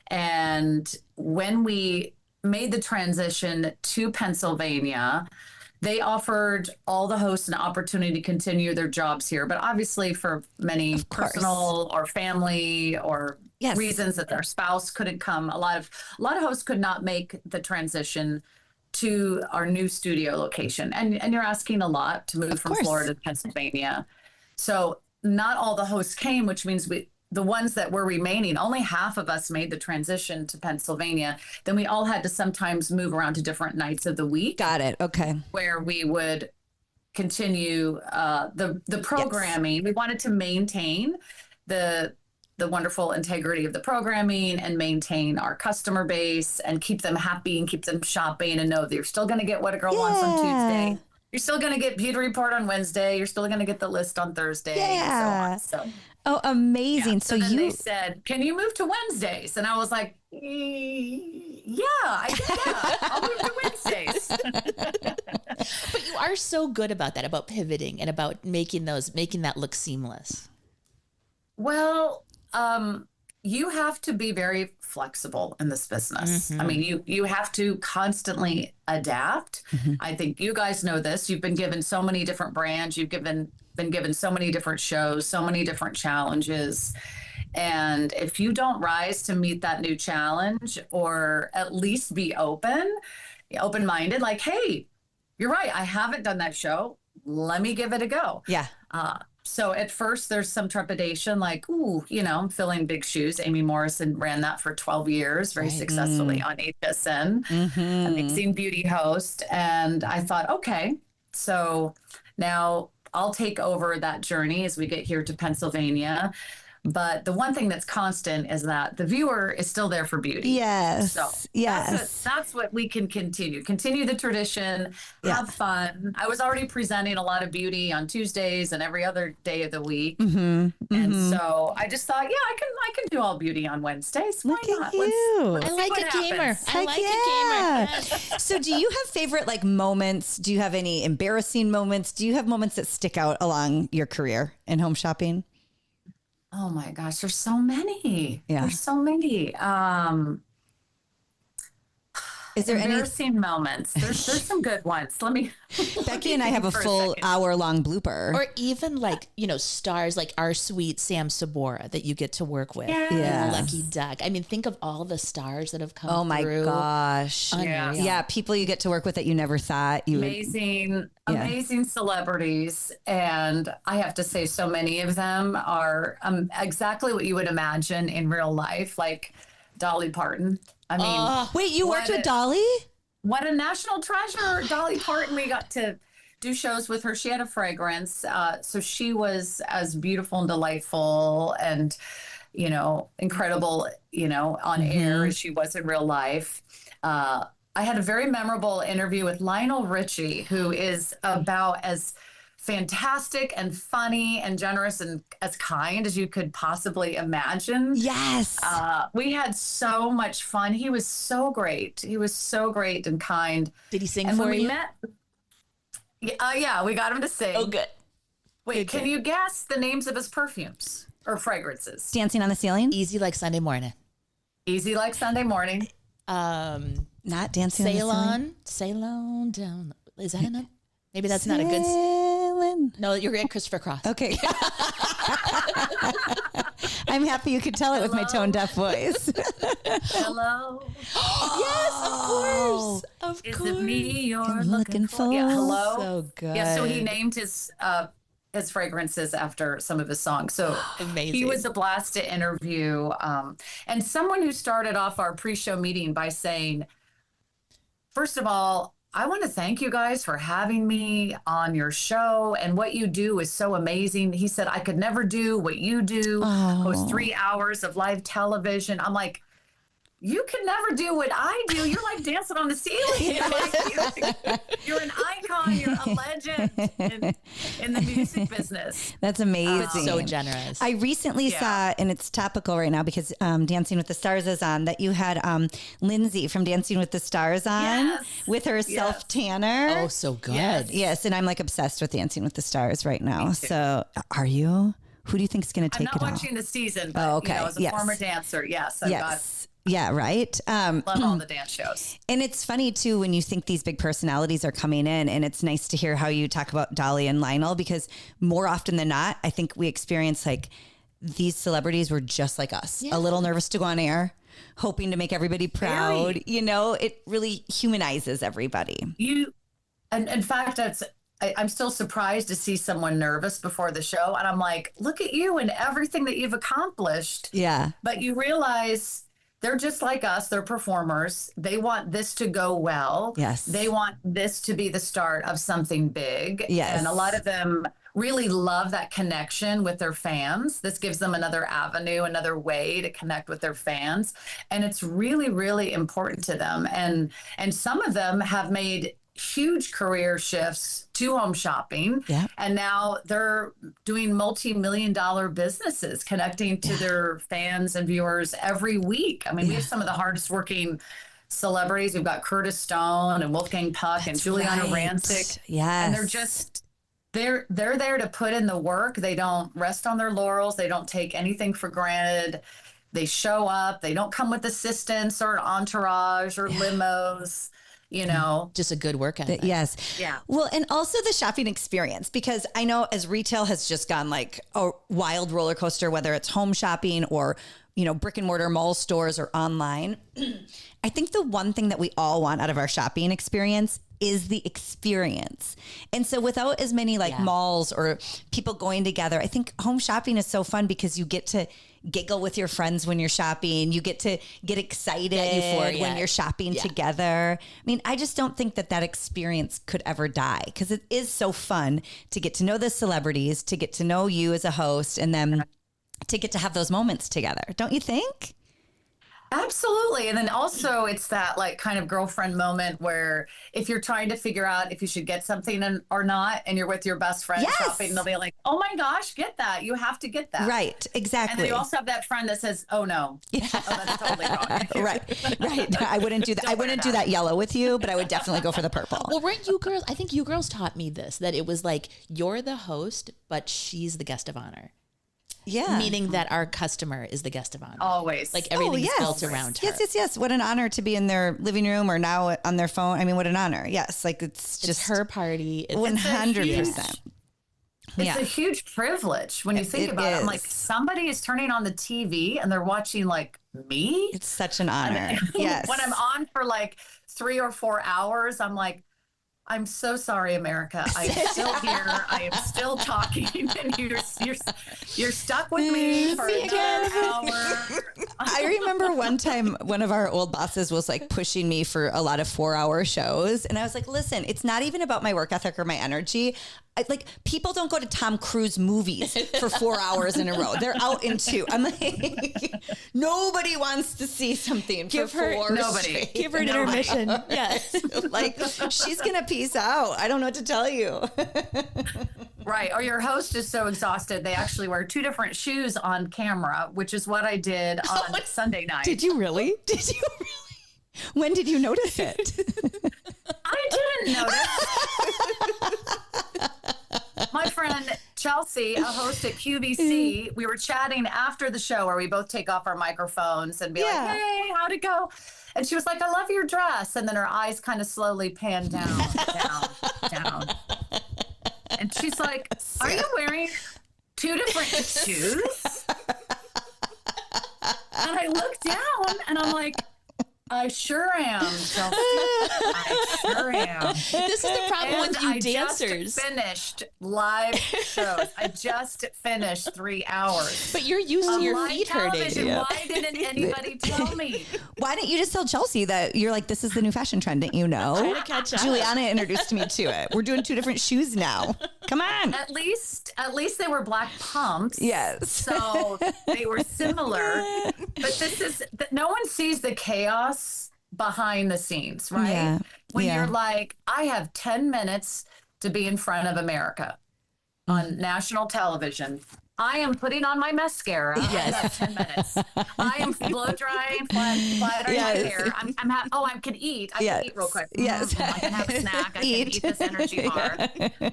And when we made the transition to Pennsylvania, they offered all the hosts an opportunity to continue their jobs here, but obviously for many personal or family or reasons that their spouse couldn't come, a lot of hosts could not make the transition to our new studio location. And you're asking a lot to move from Florida to Pennsylvania. So not all the hosts came, which means the ones that were remaining, only half of us made the transition to Pennsylvania. Then we all had to sometimes move around to different nights of the week. Got it. Okay. Where we would continue the programming. Yes. We wanted to maintain the wonderful integrity of the programming and maintain our customer base and keep them happy and keep them shopping and know that you're still going to get What a Girl Wants on Tuesday. You're still going to get Beauty Report on Wednesday. You're still going to get the list on Thursday. Yeah. And so on. So. Oh, amazing. Yeah. So then they said, can you move to Wednesdays? And I was like, I'll move to Wednesdays. But you are so good about that, about pivoting and about making that look seamless. Well, you have to be very flexible in this business. I mean, you have to constantly adapt. I think you guys know this. You've been given so many different brands. You've been given so many different shows, so many different challenges. And if you don't rise to meet that new challenge, or at least be open-minded, like, hey, you're right, I haven't done that show. Let me give it a go. Yeah. So at first there's some trepidation, like, ooh, I'm filling big shoes. Amy Morrison ran that for 12 years very successfully on HSN, amazing beauty host. And I thought, okay, so now I'll take over that journey as we get here to Pennsylvania. But the one thing that's constant is that the viewer is still there for beauty. Yes. So that's what we can continue the tradition, have fun. I was already presenting a lot of beauty on Tuesdays and every other day of the week. And so I just thought, I can do all beauty on Wednesdays. Why not? You. I like a gamer. I like a gamer. So do you have favorite moments? Do you have any embarrassing moments? Do you have moments that stick out along your career in home shopping? Oh my gosh, there's so many. Yeah. There's so many. Is there embarrassing moments? There's some good ones. Becky and I have a full hour-long blooper. Or even stars like our sweet Sam Sabora that you get to work with. Yeah. Lucky Duck. I mean, think of all the stars that have come through. Oh my gosh. Yeah. People you get to work with that you never thought you would. Amazing celebrities. And I have to say, so many of them are exactly what you would imagine in real life, like Dolly Parton. I mean, wait, you worked with Dolly? What a national treasure, Dolly Parton. We got to do shows with her. She had a fragrance. So she was as beautiful and delightful and, incredible, on air as she was in real life. I had a very memorable interview with Lionel Richie, who is about as fantastic and funny and generous and as kind as you could possibly imagine. Yes. We had so much fun. He was so great. He was so great and kind. Did he sing And for when we you? met, yeah, we got him to sing. Oh, good. Wait, can you guess the names of his perfumes or fragrances? Dancing on the Ceiling? Easy like Sunday morning. Easy like Sunday morning. Not Dancing on the Ceiling? Ceylon down. Is that enough? Maybe that's not a good. Ceiling. No, you're at Christopher Cross. Okay. I'm happy you could tell it with my tone deaf voice. Hello. Yes, of course. Of Is course. it me you're I'm looking for? Yeah, hello. So good. Yeah, so he named his fragrances after some of his songs. So Amazing. he was a blast to interview. And someone who started off our pre-show meeting by saying, first of all, I want to thank you guys for having me on your show, and what you do is so amazing. He said, I could never do what you do, host 3 hours of live television. I'm like, you can never do what I do. You're like dancing on the ceiling. You're an icon. You're a legend in the music business. That's amazing. so generous. I recently saw, and it's topical right now because Dancing with the Stars is on, that you had Lindsay from Dancing with the Stars on with her self tanner. Oh, so good. Yes, and I'm like obsessed with Dancing with the Stars right now. So are you? Who do you think is going to take I'm it not all? watching the season, but as a former dancer, yes, I've got Yeah, right. love all the dance shows. And it's funny too when you think these big personalities are coming in, and it's nice to hear how you talk about Dolly and Lionel, because more often than not, I think we experience like these celebrities were just like us, a little nervous to go on air, hoping to make everybody proud. It really humanizes everybody. And in fact, I'm still surprised to see someone nervous before the show. And I'm like, look at you and everything that you've accomplished. Yeah. But you realize they're just like us. They're performers. They want this to go well. Yes. They want this to be the start of something big. Yes. And a lot of them really love that connection with their fans. This gives them another avenue, another way to connect with their fans. And it's really, really important to them. And some of them have made huge career shifts to home shopping. Yeah. And now they're doing multi-million-dollar businesses, connecting to their fans and viewers every week. I mean, we have some of the hardest working celebrities. We've got Curtis Stone and Wolfgang Puck and Giuliana Rancic. Yes. And they're there to put in the work. They don't rest on their laurels. They don't take anything for granted. They show up. They don't come with assistants or an entourage or limos. Just a good work ethic. Yes. Yeah. Well, and also the shopping experience, because I know as retail has just gone like a wild roller coaster, whether it's home shopping or, brick and mortar mall stores or online. I think the one thing that we all want out of our shopping experience is the experience. And so without as many malls or people going together, I think home shopping is so fun because you get to giggle with your friends when you're shopping. You get to get excited when you're shopping together. I mean, I just don't think that experience could ever die, because it is so fun to get to know the celebrities, to get to know you as a host, and then to get to have those moments together. Don't you think? Absolutely. And then also it's that like kind of girlfriend moment where if you're trying to figure out if you should get something or not, and you're with your best friend shopping, and they'll be like, oh my gosh, get that. You have to get that. Right. Exactly. And then you also have that friend that says, oh no. Yeah. Oh, that's totally wrong. Right. I wouldn't do that. I wouldn't do that yellow with you, but I would definitely go for the purple. Well, weren't you girls? I think you girls taught me this, that it was like, you're the host, but she's the guest of honor. Yeah. Meaning that our customer is the guest of honor. Always. Like everything's built around her. Yes. What an honor to be in their living room or now on their phone. I mean, what an honor. Yes. Like it's just her party. 100%. It's a huge privilege when you think about it. I'm like, somebody is turning on the TV and they're watching like me. It's such an honor. Yes. When I'm on for like 3 or 4 hours, I'm like, I'm so sorry, America. I am still here. I am still talking, and you're stuck with me for another hour. I remember one time one of our old bosses was like pushing me for a lot of 4-hour shows. And I was like, listen, it's not even about my work ethic or my energy. Like, people don't go to Tom Cruise movies for 4 hours in a row. They're out in 2. I'm like, nobody wants to see something Give for her 4 nobody. straight. Give her an intermission. Yes. Like, she's going to peace out. I don't know what to tell you. Right. Or your host is so exhausted, they actually wear 2 different shoes on camera, which is what I did on Sunday night. Did you really? When did you notice it? I didn't notice. My friend Chelsea, a host at QVC, we were chatting after the show where we both take off our microphones and be like, hey, how'd it go? And she was like, I love your dress. And then her eyes kind of slowly pan down. And she's like, are you wearing 2 different shoes? And I look down and I'm like, I sure am, Chelsea. I sure am. This is the problem with you dancers. Just finished live shows. I just finished 3 hours. But you're used to your feet hurting. Why didn't anybody tell me? Why didn't you just tell Chelsea that you're like, this is the new fashion trend? Didn't you know? Trying to catch up. Juliana introduced me to it. We're doing 2 different shoes now. Come on. At least they were black pumps. Yes. So they were similar. But no one sees the chaos behind the scenes, right? Yeah. When you're like, I have 10 minutes to be in front of America on national television. I am putting on my mascara. Yes. I have 10 minutes. I am blow drying, flat my hair. I can eat. I can eat real quick. Yes. I can have a snack. I can eat this energy bar.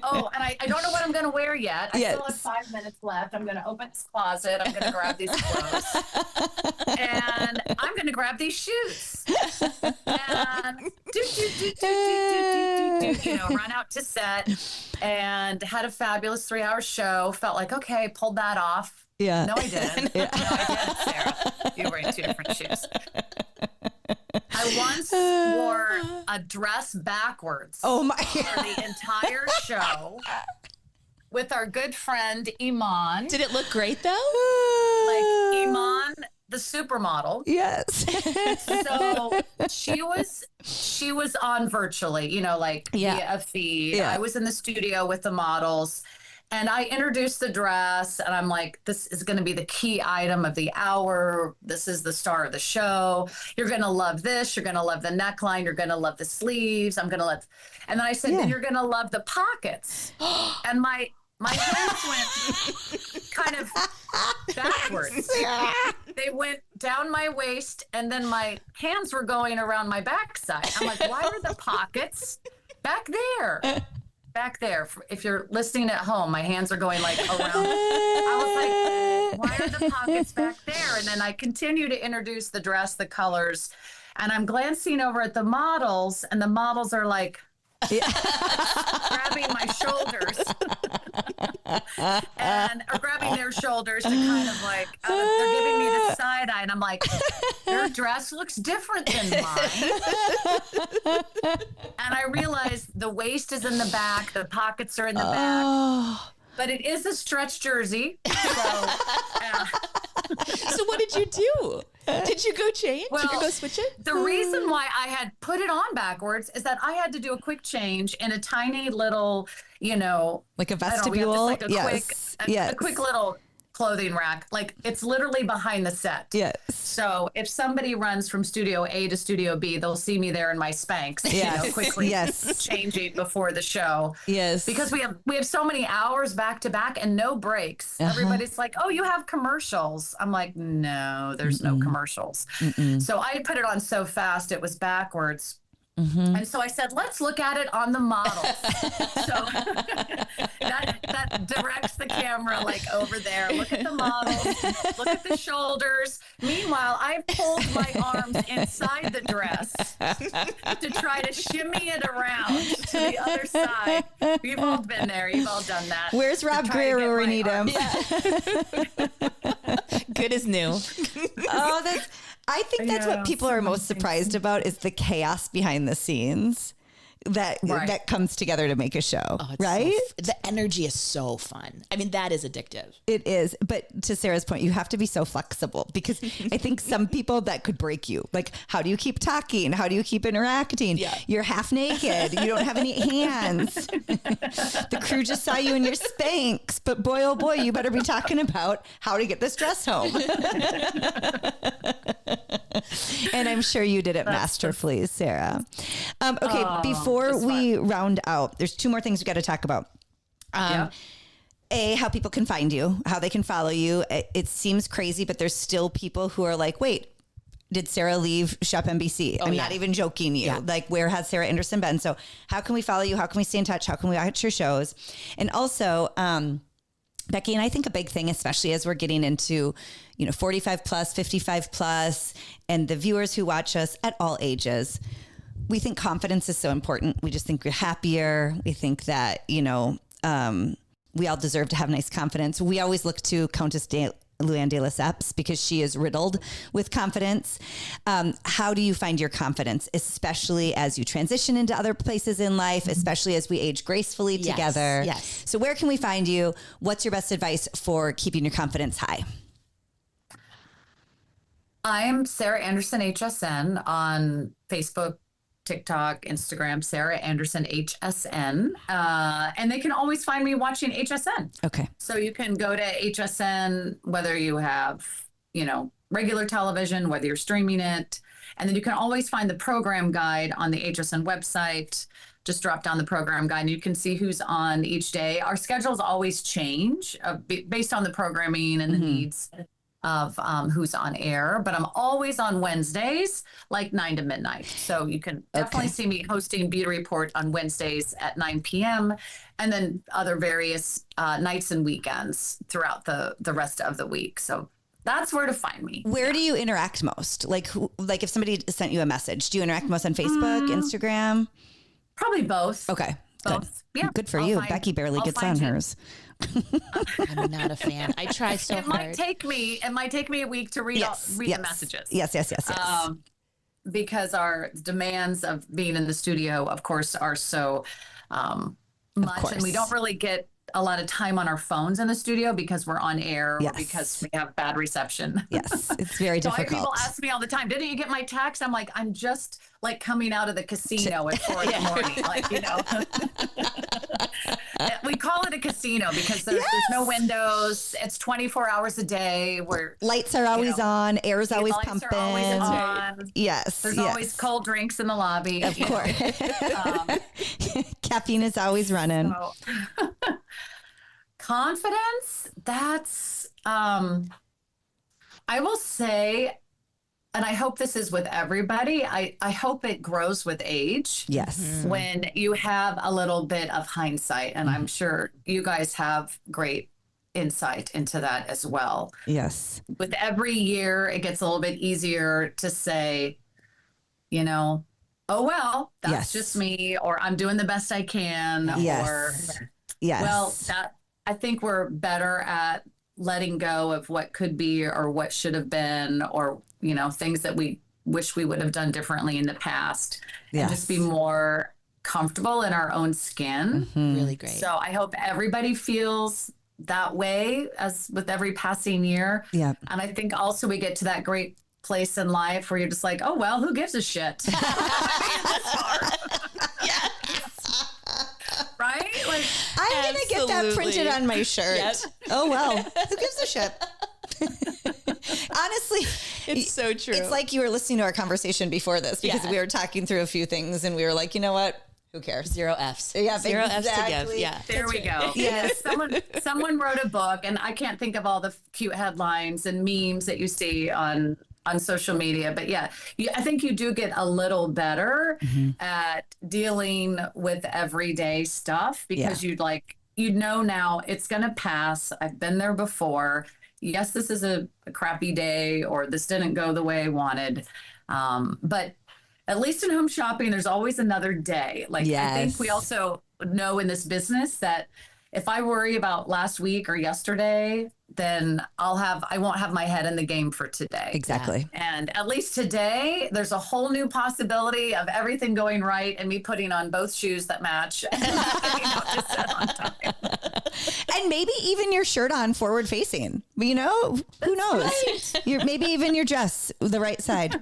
Oh, and I don't know what I'm going to wear yet. I still have 5 minutes left. I'm going to open this closet. I'm going to grab these clothes. And I'm going to grab these shoes. And run out to set and had a fabulous 3-hour show. Felt like, okay, pulled that off. Yeah. No, I didn't. No, I didn't, Sarah. You're wearing 2 different shoes. I once wore a dress backwards. Oh my! For the entire show with our good friend Iman. Did it look great though? Like Iman, the supermodel. Yes. So she was on virtually, via a feed. Yeah. I was in the studio with the models. And I introduced the dress, and I'm like, this is going to be the key item of the hour. This is the star of the show. You're going to love this. You're going to love the neckline. You're going to love the sleeves. I'm going to love. And then I said, then you're going to love the pockets. And my hands went kind of backwards. They went down my waist, and then my hands were going around my backside. I'm like, why are the pockets back there? Back there. If you're listening at home, my hands are going like around. I was like, why are the pockets back there? And then I continue to introduce the dress, the colors, and I'm glancing over at the models, and the models are like grabbing my shoulders and or grabbing their shoulders to kind of like, they're giving me the side eye, and I'm like, their dress looks different than mine. And I realized the waist is in the back, the pockets are in the back, but it is a stretch jersey. So what did you do? Did you go change? Well, did you go switch it? The reason why I had put it on backwards is that I had to do a quick change in a tiny little, like a vestibule. A quick little clothing rack. Like, it's literally behind the set. Yes. So if somebody runs from studio A to studio B, they'll see me there in my Spanx, quickly changing before the show. Yes. Because we have so many hours back to back and no breaks. Everybody's like, oh, you have commercials. I'm like, no, there's no commercials. So I put it on so fast, it was backwards. And so I said, let's look at it on the model. So that directs the camera like over there. Look at the models. Look at the shoulders. Meanwhile, I've pulled my arms inside the dress to try to shimmy it around to the other side. You've all been there. You've all done that. Where's Rob Greer where we need him? Good as new. I think that's what people are most surprised about is the chaos behind the scenes. that comes together to make a show, right? The energy is so fun. I mean, that is addictive. It is. But to Sarah's point, you have to be so flexible, because I think some people that could break you. Like, how do you keep talking? How do you keep interacting? Yeah. You're half naked. You don't have any hands. The crew just saw you in your Spanx, but boy, oh boy, you better be talking about how to get this dress home. And I'm sure you did it masterfully, Sarah. Okay, before we round out, there's two more things we got to talk about. A, how people can find you, how they can follow you. It seems crazy, but there's still people who are like, wait, did Sarah leave Shop NBC? I'm not even joking you. Yeah. Like, where has Sarah Anderson been? So how can we follow you? How can we stay in touch? How can we watch your shows? And also, Becky, and I think a big thing, especially as we're getting into, 45 plus, 55 plus, and the viewers who watch us at all ages, we think confidence is so important. We just think we're happier. We think that, we all deserve to have nice confidence. We always look to Countess Luann de Lesseps because she is riddled with confidence. How do you find your confidence, especially as you transition into other places in life, especially as we age gracefully together? Yes. So where can we find you? What's your best advice for keeping your confidence high? I'm Sarah Anderson HSN on Facebook, TikTok, Instagram, Sarah Anderson HSN. And they can always find me watching HSN. Okay. So you can go to HSN, whether you have, regular television, whether you're streaming it. And then you can always find the program guide on the HSN website. Just drop down the program guide and you can see who's on each day. Our schedules always change based on the programming and the needs of who's on air, but I'm always on Wednesdays, like 9 to midnight. So you can definitely see me hosting Beauty Report on Wednesdays at 9 p.m. and then other various nights and weekends throughout the rest of the week. So that's where to find me. Where do you interact most? Like if somebody sent you a message, do you interact most on Facebook, Instagram? Probably both. Okay. Both. Good. Yeah. Good for you. Becky barely gets on hers. I'm not a fan. I try so hard. It might take me a week to read the messages. Yes. Because our demands of being in the studio, of course, are so much, and we don't really get a lot of time on our phones in the studio because we're on air or because we have bad reception. Yes, it's very difficult. People ask me all the time, didn't you get my text? I'm like, I'm just like coming out of the casino at 4 in the morning. Like, we call it a casino because there's no windows. It's 24 hours a day. Where lights are always on, air is always pumping. Always on. Yes. There's always cold drinks in the lobby. Of course. Caffeine is always running. So, confidence, that's, I will say, and I hope this is with everybody, I hope it grows with age. Yes. When you have a little bit of hindsight, and I'm sure you guys have great insight into that as well. Yes. With every year, it gets a little bit easier to say, oh, well, that's just me, or I'm doing the best I can. Yes. Or, yes. Well, I think we're better at letting go of what could be or what should have been, or, things that we wish we would have done differently in the past, and just be more comfortable in our own skin. Really great. So I hope everybody feels that way as with every passing year. Yeah. And I think also we get to that great place in life where you're just like, oh, well, who gives a shit? Right? Like, I'm going to get that printed on my shirt. Yep. Oh, well, who gives a shit? Honestly, it's so true. It's like you were listening to our conversation before this because we were talking through a few things and we were like, you know what? Who cares? 0 Fs. Yeah, Zero Fs to give. Yeah. There we go. Yes. Someone wrote a book, and I can't think of all the cute headlines and memes that you see on social media, but I think you do get a little better at dealing with everyday stuff because now it's going to pass. I've been there before. Yes, this is a crappy day, or this didn't go the way I wanted. But at least in home shopping, there's always another day. I think we also know in this business that if I worry about last week or yesterday, then I won't have my head in the game for today. Exactly. And at least today, there's a whole new possibility of everything going right and me putting on both shoes that match and just set on time. And maybe even your shirt on forward facing, who knows? Right. Maybe even your dress, the right side.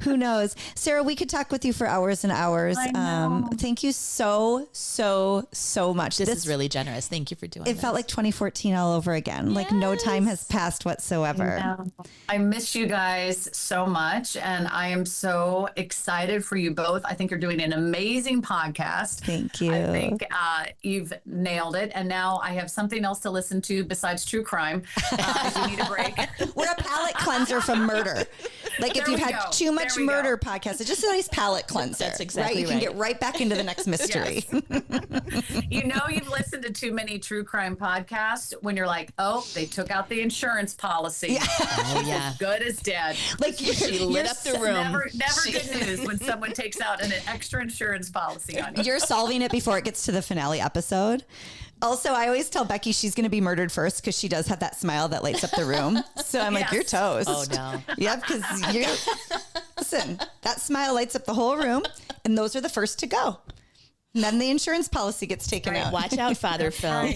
Who knows? Sarah, we could talk with you for hours and hours. I know. Thank you so much. This is really generous. Thank you for doing this. It felt like 2014 all over again. Like no time has passed whatsoever. I miss you guys so much. And I am so excited for you both. I think you're doing an amazing podcast. Thank you. I think you've nailed it. And now I have something else to listen to besides true crime. I do need a break. We're a palate cleanser from murder. Like if you've had too much murder podcasts, it's just a nice palate cleanser. That's exactly right. You can get right back into the next mystery. Yes. You've listened to too many true crime podcasts when you're like, oh, they took out the insurance policy. Yeah. Oh, yeah. Good as dead. Like she lit up the room. Never good news when someone takes out an extra insurance policy on you. You're solving it before it gets to the finale episode. Also, I always tell Becky she's going to be murdered first because she does have that smile that lights up the room. So I'm like, you're toast. Oh, no. Yep, because listen, that smile lights up the whole room, and those are the first to go. And then the insurance policy gets taken out. Watch out, Father Phil.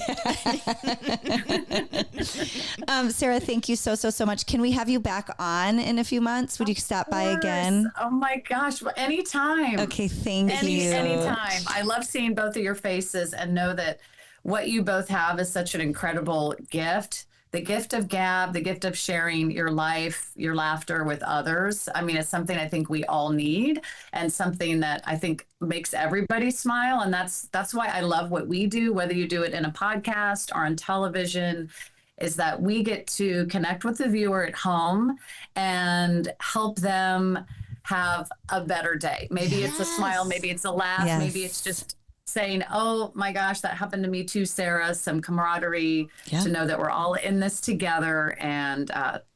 Sarah, thank you so much. Can we have you back on in a few months? Would you stop by again? Oh my gosh. Well, anytime. Okay, thank you. Anytime. I love seeing both of your faces and know that what you both have is such an incredible gift. The gift of gab, the gift of sharing your life, your laughter with others. I mean, it's something I think we all need and something that I think makes everybody smile. And that's why I love what we do, whether you do it in a podcast or on television, is that we get to connect with the viewer at home and help them have a better day. Maybe it's a smile, maybe it's a laugh, maybe it's just saying, oh my gosh, that happened to me too, Sarah. Some camaraderie to know that we're all in this together, and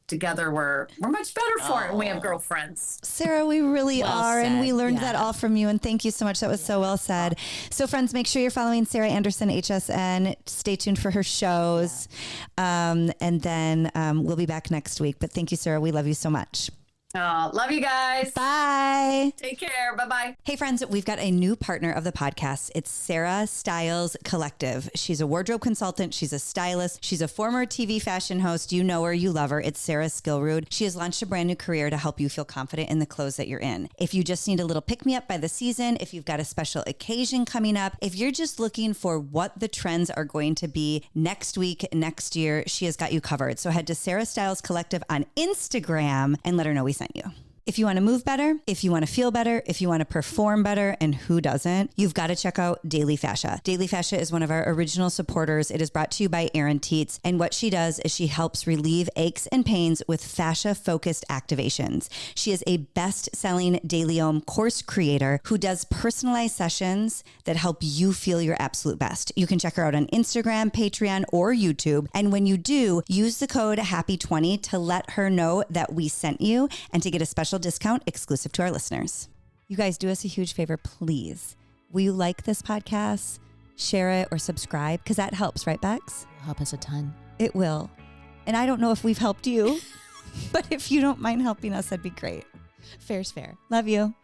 together we're much better for it when we have girlfriends. Sarah, we really are. Said. And we learned that all from you. And thank you so much. That was so well said. So friends, make sure you're following Sarah Anderson, HSN. Stay tuned for her shows. And then we'll be back next week. But thank you, Sarah. We love you so much. Love you guys. Bye. Take care. Bye-bye. Hey friends, we've got a new partner of the podcast. It's Sarah Styles Collective. She's a wardrobe consultant. She's a stylist. She's a former TV fashion host. You know her, you love her. It's Sarah Skillroot. She has launched a brand new career to help you feel confident in the clothes that you're in. If you just need a little pick-me-up by the season, if you've got a special occasion coming up, if you're just looking for what the trends are going to be next week, next year, she has got you covered. So head to Sarah Styles Collective on Instagram and let her know we sent you. If you want to move better, if you want to feel better, if you want to perform better, and who doesn't, you've got to check out Daily Fascia. Daily Fascia is one of our original supporters. It is brought to you by Erin Teets. And what she does is she helps relieve aches and pains with fascia-focused activations. She is a best-selling DailyOM course creator who does personalized sessions that help you feel your absolute best. You can check her out on Instagram, Patreon, or YouTube. And when you do, use the code HAPPY20 to let her know that we sent you and to get a special discount exclusive to our listeners. You guys, do us a huge favor, please. Will you like this podcast, share it, or subscribe? Because that helps, right, Bex? It'll help us a ton. It will. And I don't know if we've helped you, but if you don't mind helping us, that'd be great. Fair's fair. Love you.